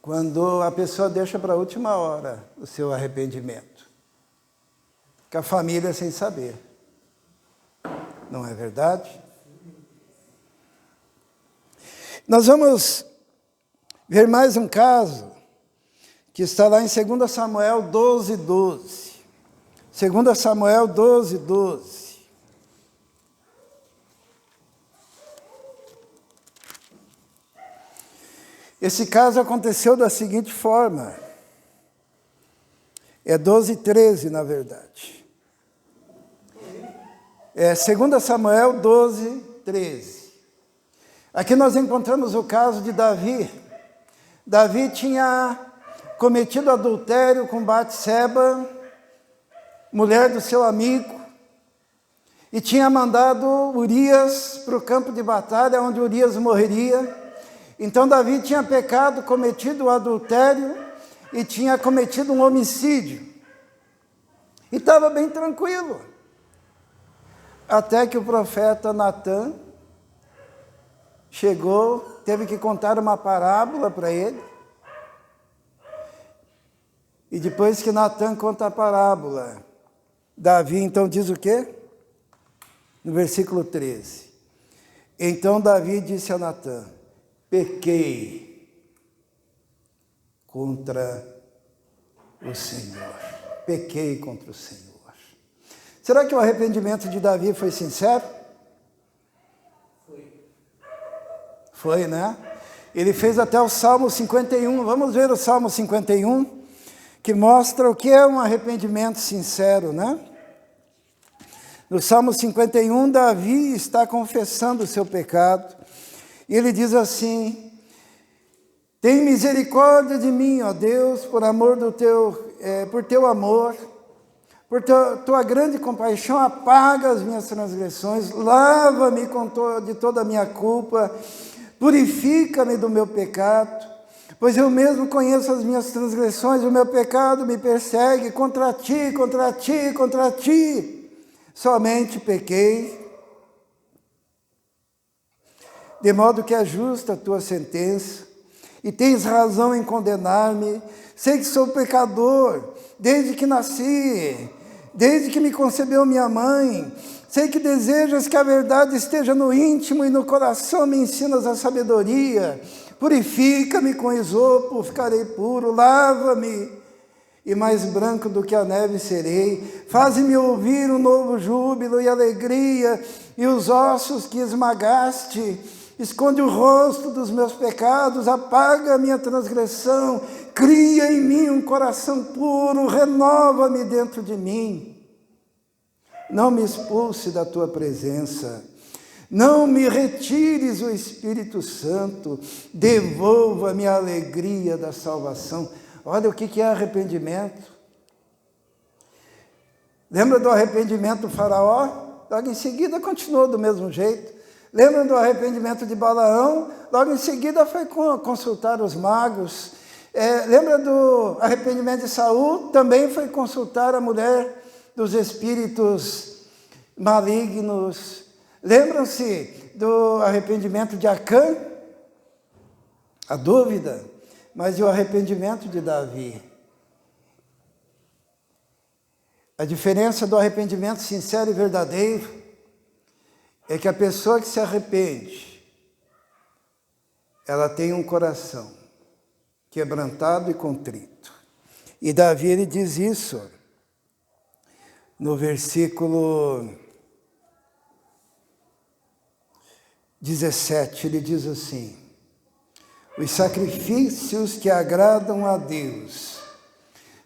quando a pessoa deixa para a última hora o seu arrependimento. Com a família sem saber. Não é verdade? Nós vamos ver mais um caso que está lá em 2 Samuel 12, 12. 2 Samuel 12, 12. Esse caso aconteceu da seguinte forma. É 12, 13, na verdade. É 2 Samuel 12, 13. Aqui nós encontramos o caso de Davi. Davi tinha cometido adultério com Batseba, mulher do seu amigo, e tinha mandado Urias para o campo de batalha, onde Urias morreria. Então Davi tinha pecado, cometido o adultério e tinha cometido um homicídio. E estava bem tranquilo. Até que o profeta Natã chegou, teve que contar uma parábola para ele. E depois que Natã conta a parábola, Davi então diz o quê? No versículo 13. Então Davi disse a Natã: pequei contra o Senhor. Pequei contra o Senhor. Será que o arrependimento de Davi foi sincero? Foi, né? Ele fez até o Salmo 51. Vamos ver o Salmo 51, que mostra o que é um arrependimento sincero, né? No Salmo 51, Davi está confessando o seu pecado. E ele diz assim: tem misericórdia de mim, ó Deus, por teu amor, por tua grande compaixão, apaga as minhas transgressões, lava-me de toda a minha culpa, purifica-me do meu pecado, pois eu mesmo conheço as minhas transgressões, o meu pecado me persegue, contra ti, somente pequei. De modo que é justa a tua sentença, e tens razão em condenar-me. Sei que sou pecador, desde que nasci, desde que me concebeu minha mãe. Sei que desejas que a verdade esteja no íntimo e no coração me ensinas a sabedoria. Purifica-me com esopo, ficarei puro, lava-me, e mais branco do que a neve serei. Faze-me ouvir um novo júbilo e alegria, e os ossos que esmagaste. Esconde o rosto dos meus pecados, apaga a minha transgressão, cria em mim um coração puro, renova-me dentro de mim. Não me expulse da tua presença, não me retires o Espírito Santo, devolva-me a alegria da salvação. Olha o que é arrependimento. Lembra do arrependimento do faraó? Logo em seguida continuou do mesmo jeito. Lembra do arrependimento de Balaão? Logo em seguida foi consultar os magos. Lembra do arrependimento de Saul? Também foi consultar a mulher dos espíritos malignos. Lembram-se do arrependimento de Acã? A dúvida. Mas e o arrependimento de Davi? A diferença do arrependimento sincero e verdadeiro é que a pessoa que se arrepende, ela tem um coração quebrantado e contrito. E Davi, ele diz isso no versículo 17, ele diz assim: os sacrifícios que agradam a Deus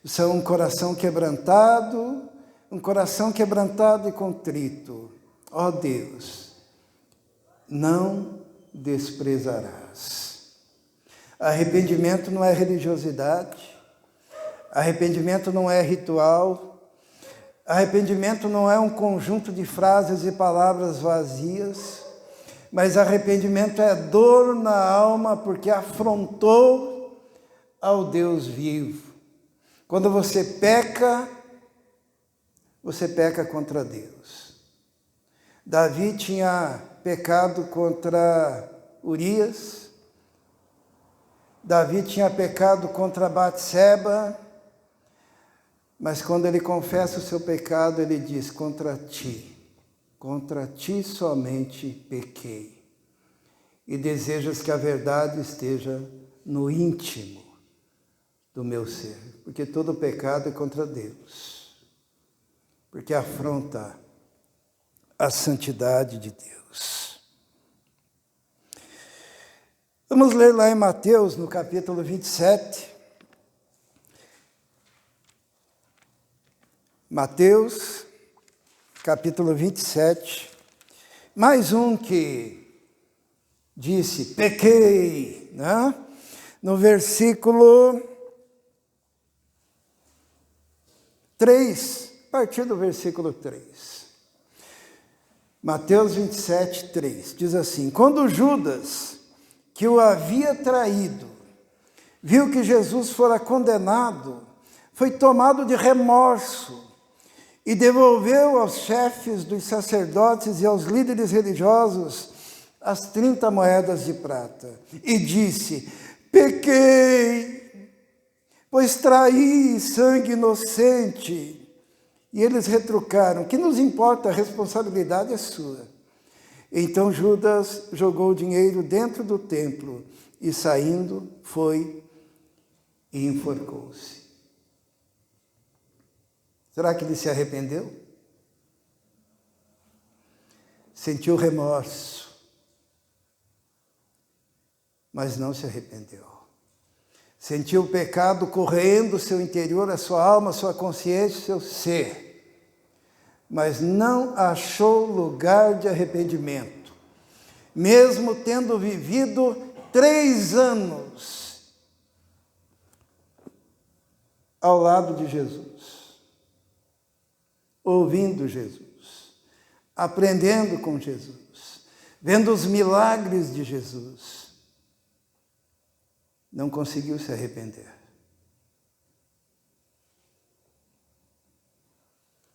são um coração quebrantado e contrito. Ó Deus, não desprezarás. Arrependimento não é religiosidade, arrependimento não é ritual, arrependimento não é um conjunto de frases e palavras vazias, mas arrependimento é dor na alma porque afrontou ao Deus vivo. Quando você peca contra Deus. Davi tinha pecado contra Urias, Davi tinha pecado contra Batseba, mas quando ele confessa o seu pecado, ele diz: contra ti somente pequei, e desejas que a verdade esteja no íntimo do meu ser, porque todo pecado é contra Deus, porque afronta a santidade de Deus. Vamos ler lá em Mateus, no capítulo 27. Mateus, capítulo 27. Mais um que disse, pequei, né? No versículo 3, a partir do versículo 3. Mateus 27, 3, diz assim: quando Judas, que o havia traído, viu que Jesus fora condenado, foi tomado de remorso e devolveu aos chefes dos sacerdotes e aos líderes religiosos as 30 moedas de prata. E disse: pequei, pois traí sangue inocente. E eles retrucaram: que nos importa, a responsabilidade é sua. Então Judas jogou o dinheiro dentro do templo e, saindo, foi e enforcou-se. Será que ele se arrependeu? Sentiu remorso, mas não se arrependeu. Sentiu o pecado correndo o seu interior, a sua alma, a sua consciência, o seu ser, mas não achou lugar de arrependimento, mesmo tendo vivido 3 anos ao lado de Jesus, ouvindo Jesus, aprendendo com Jesus, vendo os milagres de Jesus. Não conseguiu se arrepender.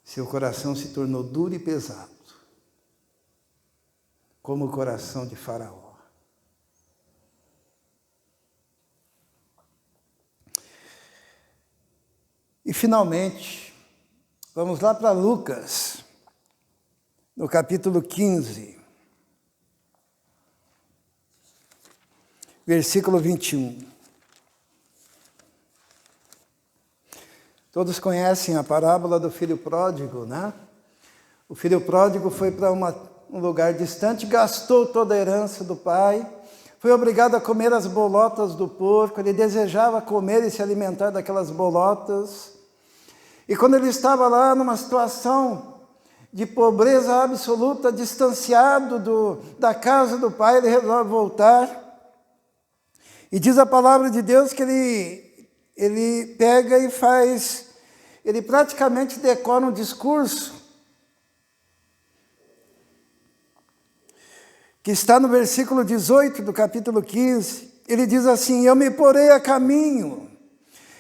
Seu coração se tornou duro e pesado, como o coração de Faraó. E finalmente, vamos lá para Lucas, no capítulo 15, versículo 21. Todos conhecem a parábola do filho pródigo, né? O filho pródigo foi para um lugar distante, gastou toda a herança do pai, foi obrigado a comer as bolotas do porco, ele desejava comer e se alimentar daquelas bolotas. E quando ele estava lá numa situação de pobreza absoluta, distanciado da casa do pai, ele resolve voltar. E diz a palavra de Deus que ele pega e ele praticamente decora um discurso que está no versículo 18 do capítulo 15. Ele diz assim: eu me porei a caminho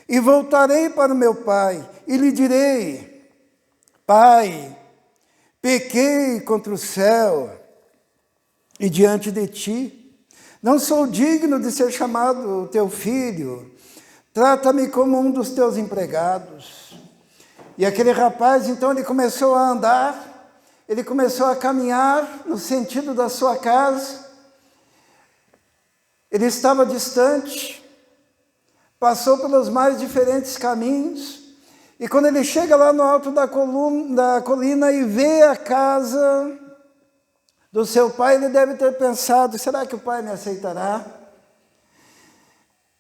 e voltarei para o meu pai e lhe direi: Pai, pequei contra o céu e diante de ti, não sou digno de ser chamado teu filho, trata-me como um dos teus empregados. E aquele rapaz, então, ele começou a andar, ele começou a caminhar no sentido da sua casa. Ele estava distante, passou pelos mais diferentes caminhos, e quando ele chega lá no alto da colina e vê a casa do seu pai, ele deve ter pensado: será que o pai me aceitará?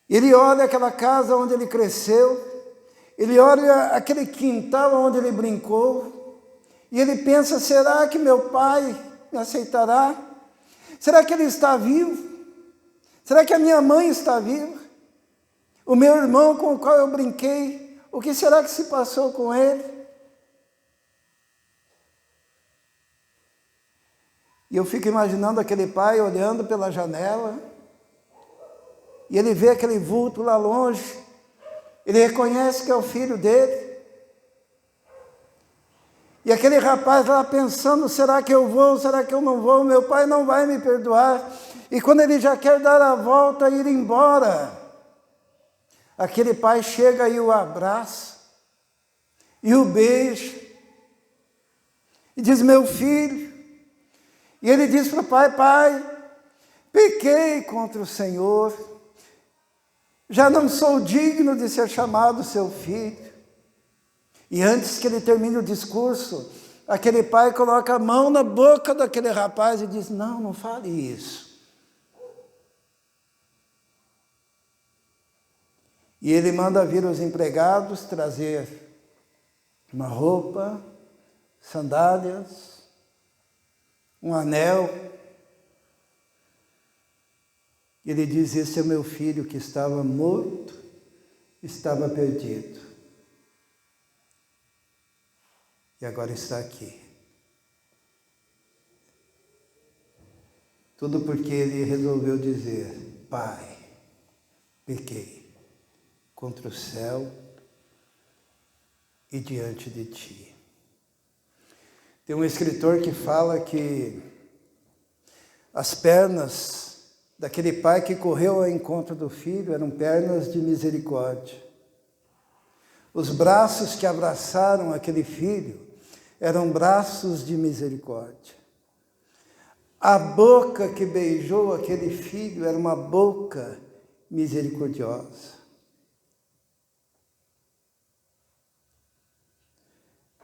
Ele olha aquela casa onde ele cresceu, ele olha aquele quintal onde ele brincou, e ele pensa: será que meu pai me aceitará? Será que ele está vivo? Será que a minha mãe está viva? O meu irmão com o qual eu brinquei, o que será que se passou com ele? E eu fico imaginando aquele pai olhando pela janela, e ele vê aquele vulto lá longe, ele reconhece que é o filho dele, E aquele rapaz lá pensando, será que eu vou, será que eu não vou? Meu pai não vai me perdoar. E quando ele já quer dar a volta e ir embora, aquele pai chega e o abraça, e o beija, e diz, meu filho. E ele diz para o pai, pai, pequei contra o Senhor, já não sou digno de ser chamado seu filho. E antes que ele termine o discurso, aquele pai coloca a mão na boca daquele rapaz e diz, não, não fale isso. E ele manda vir os empregados trazer uma roupa, sandálias, um anel. Ele diz, esse é meu filho que estava morto, estava perdido. E agora está aqui. Tudo porque ele resolveu dizer, pai, pequei contra o céu e diante de ti. Tem um escritor que fala que as pernas daquele pai que correu ao encontro do filho eram pernas de misericórdia. Os braços que abraçaram aquele filho eram braços de misericórdia. A boca que beijou aquele filho era uma boca misericordiosa.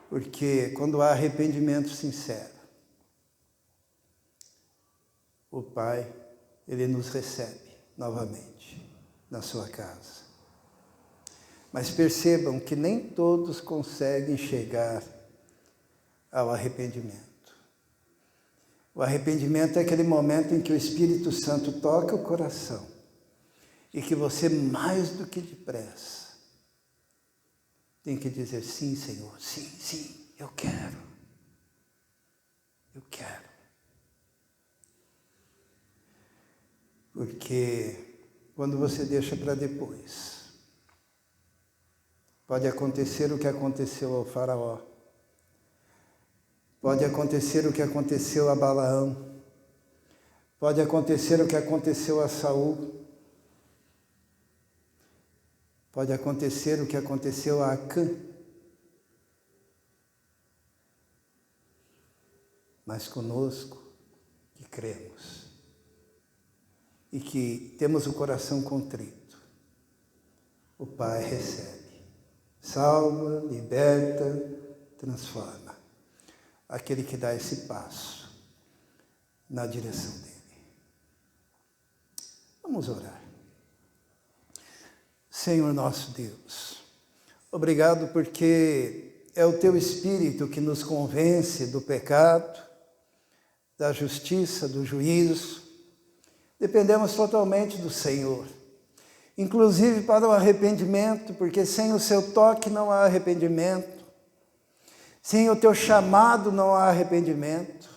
Porque quando há arrependimento sincero, o Pai, Ele nos recebe novamente na sua casa. Mas percebam que nem todos conseguem chegar ao arrependimento. O arrependimento é aquele momento em que o Espírito Santo toca o coração e que você, mais do que depressa, tem que dizer, sim, Senhor, sim, sim, eu quero. Eu quero. Porque quando você deixa para depois, pode acontecer o que aconteceu ao faraó. Pode acontecer o que aconteceu a Balaão. Pode acontecer o que aconteceu a Saul. Pode acontecer o que aconteceu a Acã. Mas conosco, que cremos e que temos o coração contrito, o Pai recebe, salva, liberta, transforma. Aquele que dá esse passo na direção dele. Vamos orar. Senhor nosso Deus, obrigado porque é o Teu Espírito que nos convence do pecado, da justiça, do juízo. Dependemos totalmente do Senhor, inclusive para o arrependimento, porque sem o Seu toque não há arrependimento. Sem o Teu chamado não há arrependimento.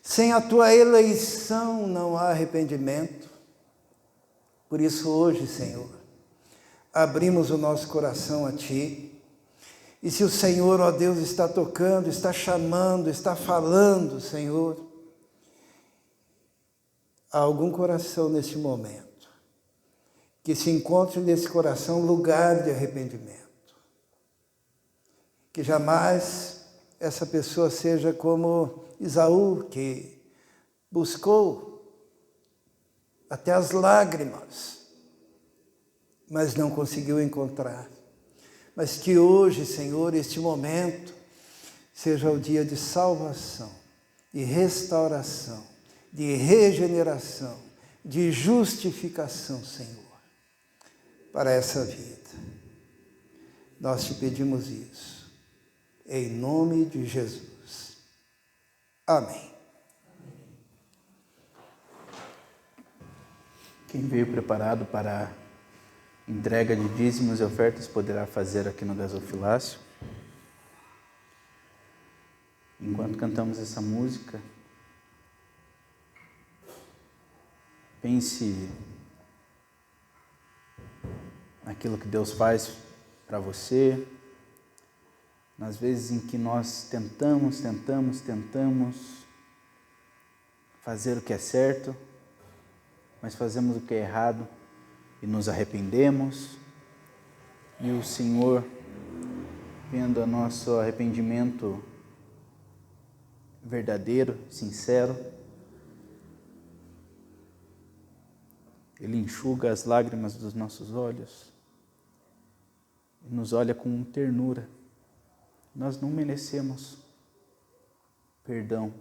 Sem a Tua eleição não há arrependimento. Por isso hoje, Senhor, abrimos o nosso coração a Ti. E se o Senhor, ó Deus, está tocando, está chamando, está falando, Senhor, há algum coração neste momento, que se encontre nesse coração lugar de arrependimento. Que jamais essa pessoa seja como Esaú, que buscou até as lágrimas, mas não conseguiu encontrar. Mas que hoje, Senhor, este momento, seja o dia de salvação, de restauração, de regeneração, de justificação, Senhor, para essa vida. Nós te pedimos isso. Em nome de Jesus. Amém. Quem veio preparado para a entrega de dízimos e ofertas poderá fazer aqui no gasofilácio. Enquanto cantamos essa música, pense naquilo que Deus faz para você, nas vezes em que nós tentamos fazer o que é certo, mas fazemos o que é errado e nos arrependemos, e o Senhor, vendo o nosso arrependimento verdadeiro, sincero, Ele enxuga as lágrimas dos nossos olhos e nos olha com ternura. Nós não merecemos perdão,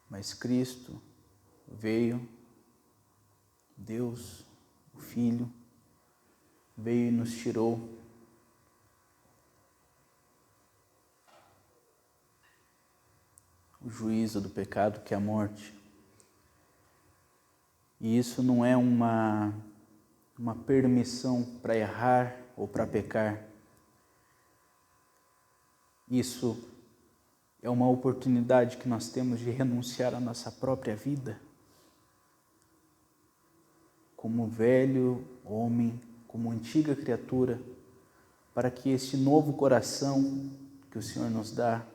mas Cristo veio, Deus, o Filho, veio e nos tirou o juízo do pecado, que é a morte. E isso não é uma permissão para errar ou para pecar. Isso é uma oportunidade que nós temos de renunciar à nossa própria vida, como velho homem, como antiga criatura, para que este novo coração que o Senhor nos dá,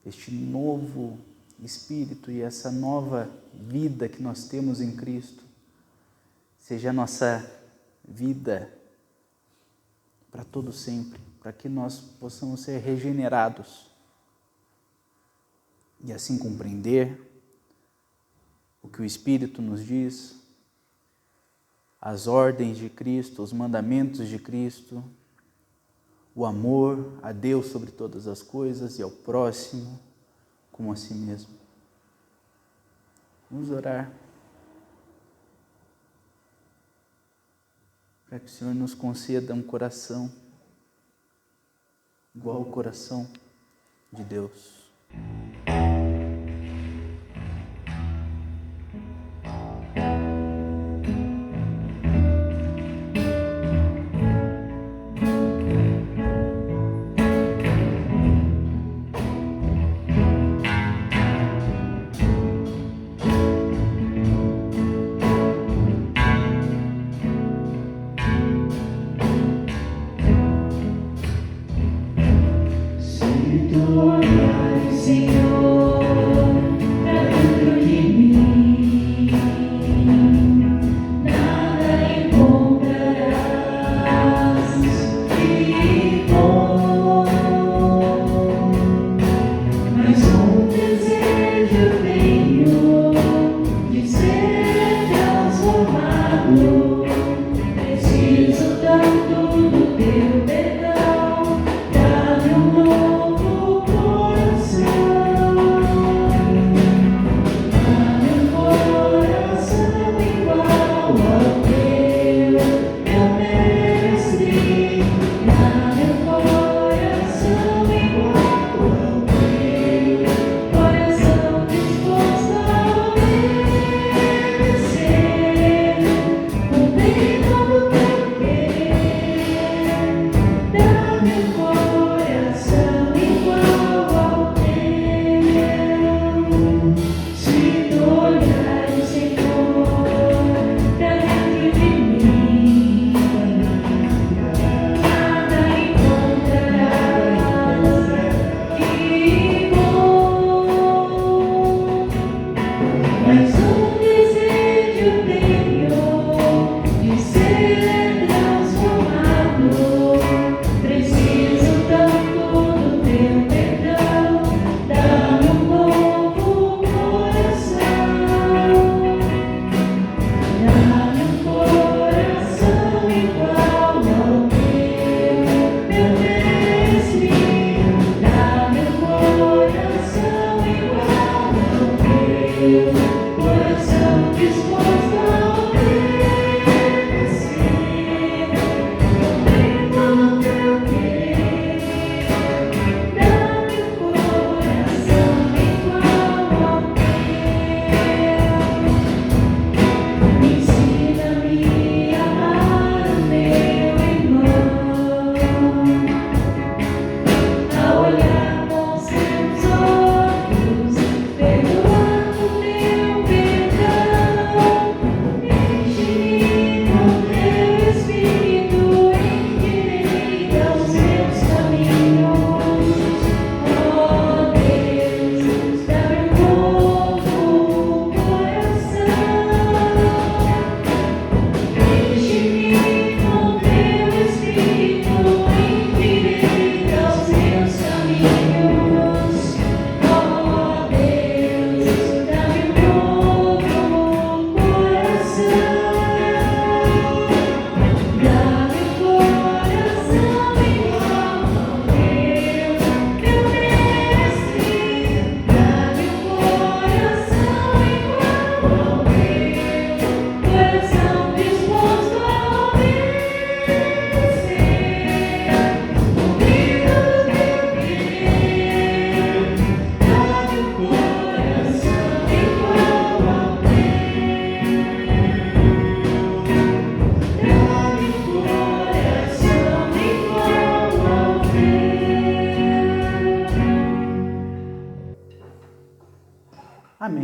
este novo espírito e essa nova vida que nós temos em Cristo, seja a nossa vida para todo sempre, para que nós possamos ser regenerados e assim compreender o que o Espírito nos diz, as ordens de Cristo, os mandamentos de Cristo, o amor a Deus sobre todas as coisas e ao próximo como a si mesmo. Vamos orar para que o Senhor nos conceda um coração igual ao coração de Deus. Senhor,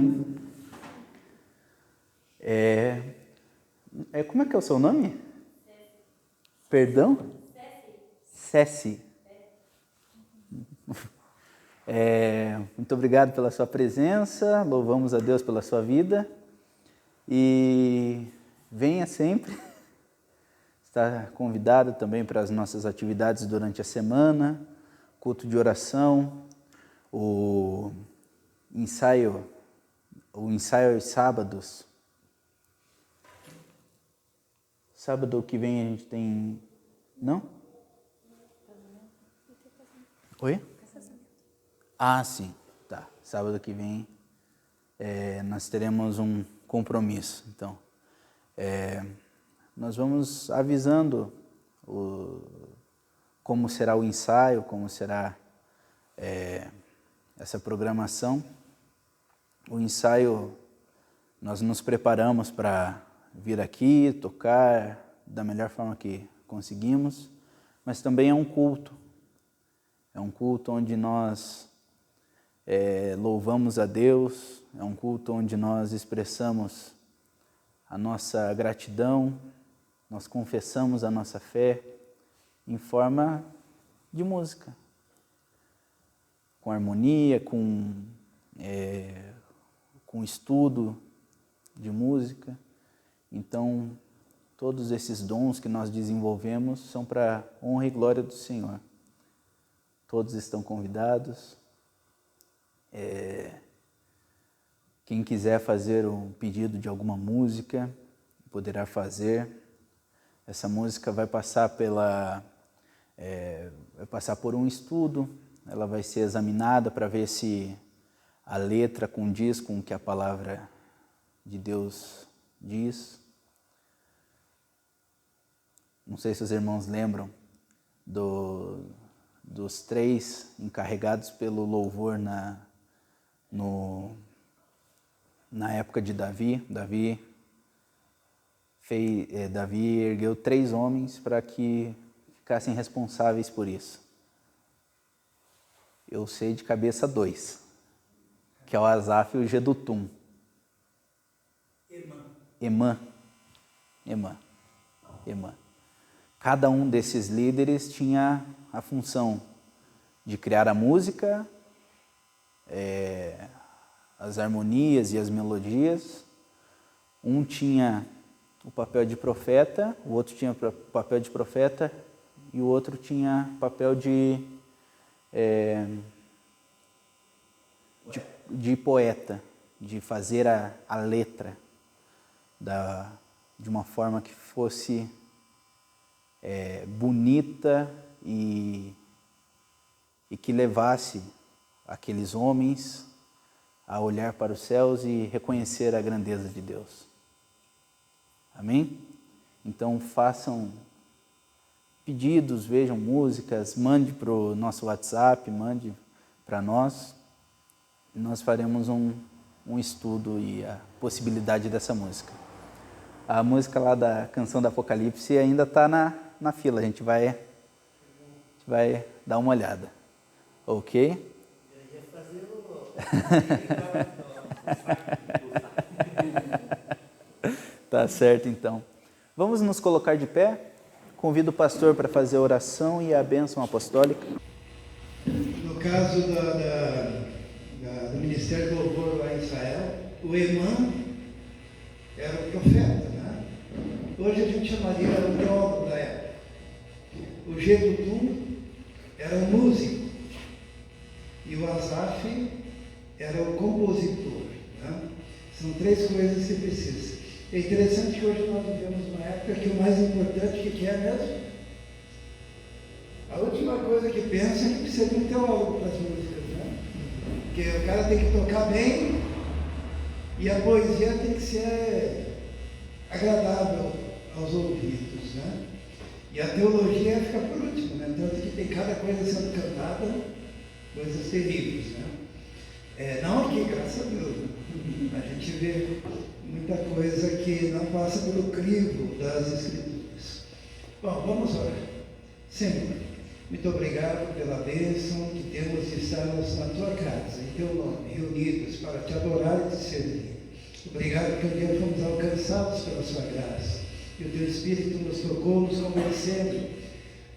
hein? Como é que é o seu nome? Perdão? Ceci. Muito obrigado pela sua presença, louvamos a Deus pela sua vida e venha sempre. Está convidado também para as nossas atividades durante a semana, culto de oração, o ensaio aos sábados. Sábado que vem a gente tem... Não? Oi? Ah, sim. Tá. Sábado que vem nós teremos um compromisso. Então, nós vamos avisando como será o ensaio, como será essa programação. O ensaio, nós nos preparamos para vir aqui, tocar da melhor forma que conseguimos, mas também é um culto. É um culto onde nós louvamos a Deus, é um culto onde nós expressamos a nossa gratidão, nós confessamos a nossa fé em forma de música, com harmonia, com estudo de música. Então, todos esses dons que nós desenvolvemos são para a honra e glória do Senhor. Todos estão convidados. Quem quiser fazer um pedido de alguma música, poderá fazer. Essa música vai passar por um estudo, ela vai ser examinada para ver se a letra condiz com o que a palavra de Deus diz. Não sei se os irmãos lembram dos 3 encarregados pelo louvor na época de Davi. Davi ergueu 3 homens para que ficassem responsáveis por isso. Eu sei de cabeça 2, que é o Asaf e o Gedutum. Emã. Cada um desses líderes tinha a função de criar a música, as harmonias e as melodias. Um tinha o papel de profeta, o outro tinha o papel de profeta e o outro tinha o papel de poeta, de fazer a letra de uma forma que fosse bonita e que levasse aqueles homens a olhar para os céus e reconhecer a grandeza de Deus. Amém? Então façam pedidos, vejam músicas, mande para o nosso WhatsApp, mande para nós. E nós faremos um estudo e a possibilidade dessa música. A música lá da Canção do Apocalipse ainda está na fila, a gente vai dar uma olhada. Ok? Tá certo, então. Vamos nos colocar de pé. Convido o pastor para fazer a oração e a bênção apostólica. No caso do Ministério do Louvor lá em Israel, o Emã era o profeta, né? Hoje a gente chamaria o teólogo da época. O Gedutum era o músico e o Asaf era o compositor, né? São 3 coisas que precisa. É interessante que hoje nós vivemos uma época que o mais importante que é mesmo? A última coisa que pensa é que precisa de um teólogo para as músicas, né? Porque o cara tem que tocar bem e a poesia tem que ser agradável aos ouvidos, né? E a teologia fica por último, né? Tanto que tem cada coisa sendo cantada, coisas terríveis, né? Não aqui, graças a Deus, né? A gente vê muita coisa que não passa pelo crivo das Escrituras. Bom, vamos orar. Senhor, Muito obrigado pela bênção que temos de estarmos na tua casa, em teu nome, reunidos para te adorar e te servir. Obrigado porque um dia fomos alcançados pela sua graça e o teu Espírito nos tocou, nos convencendo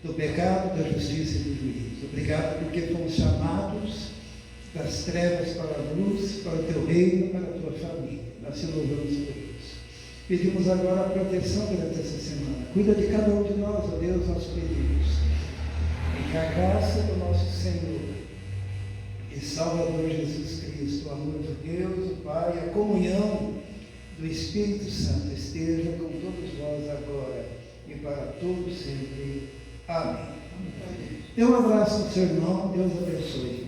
do pecado, da justiça e do juízo. Obrigado porque fomos chamados das trevas para a luz, para o teu reino, para a tua família. Nós te louvamos por isso. Pedimos agora a proteção durante essa semana. Cuida de cada um de nós, ó Deus, nós pedimos. E que a graça do nosso Senhor e Salvador Jesus Cristo, o amor de Deus, o Pai, a comunhão do Espírito Santo esteja com todos nós agora e para todos sempre. Amém. Dê um abraço no seu irmão, Deus abençoe.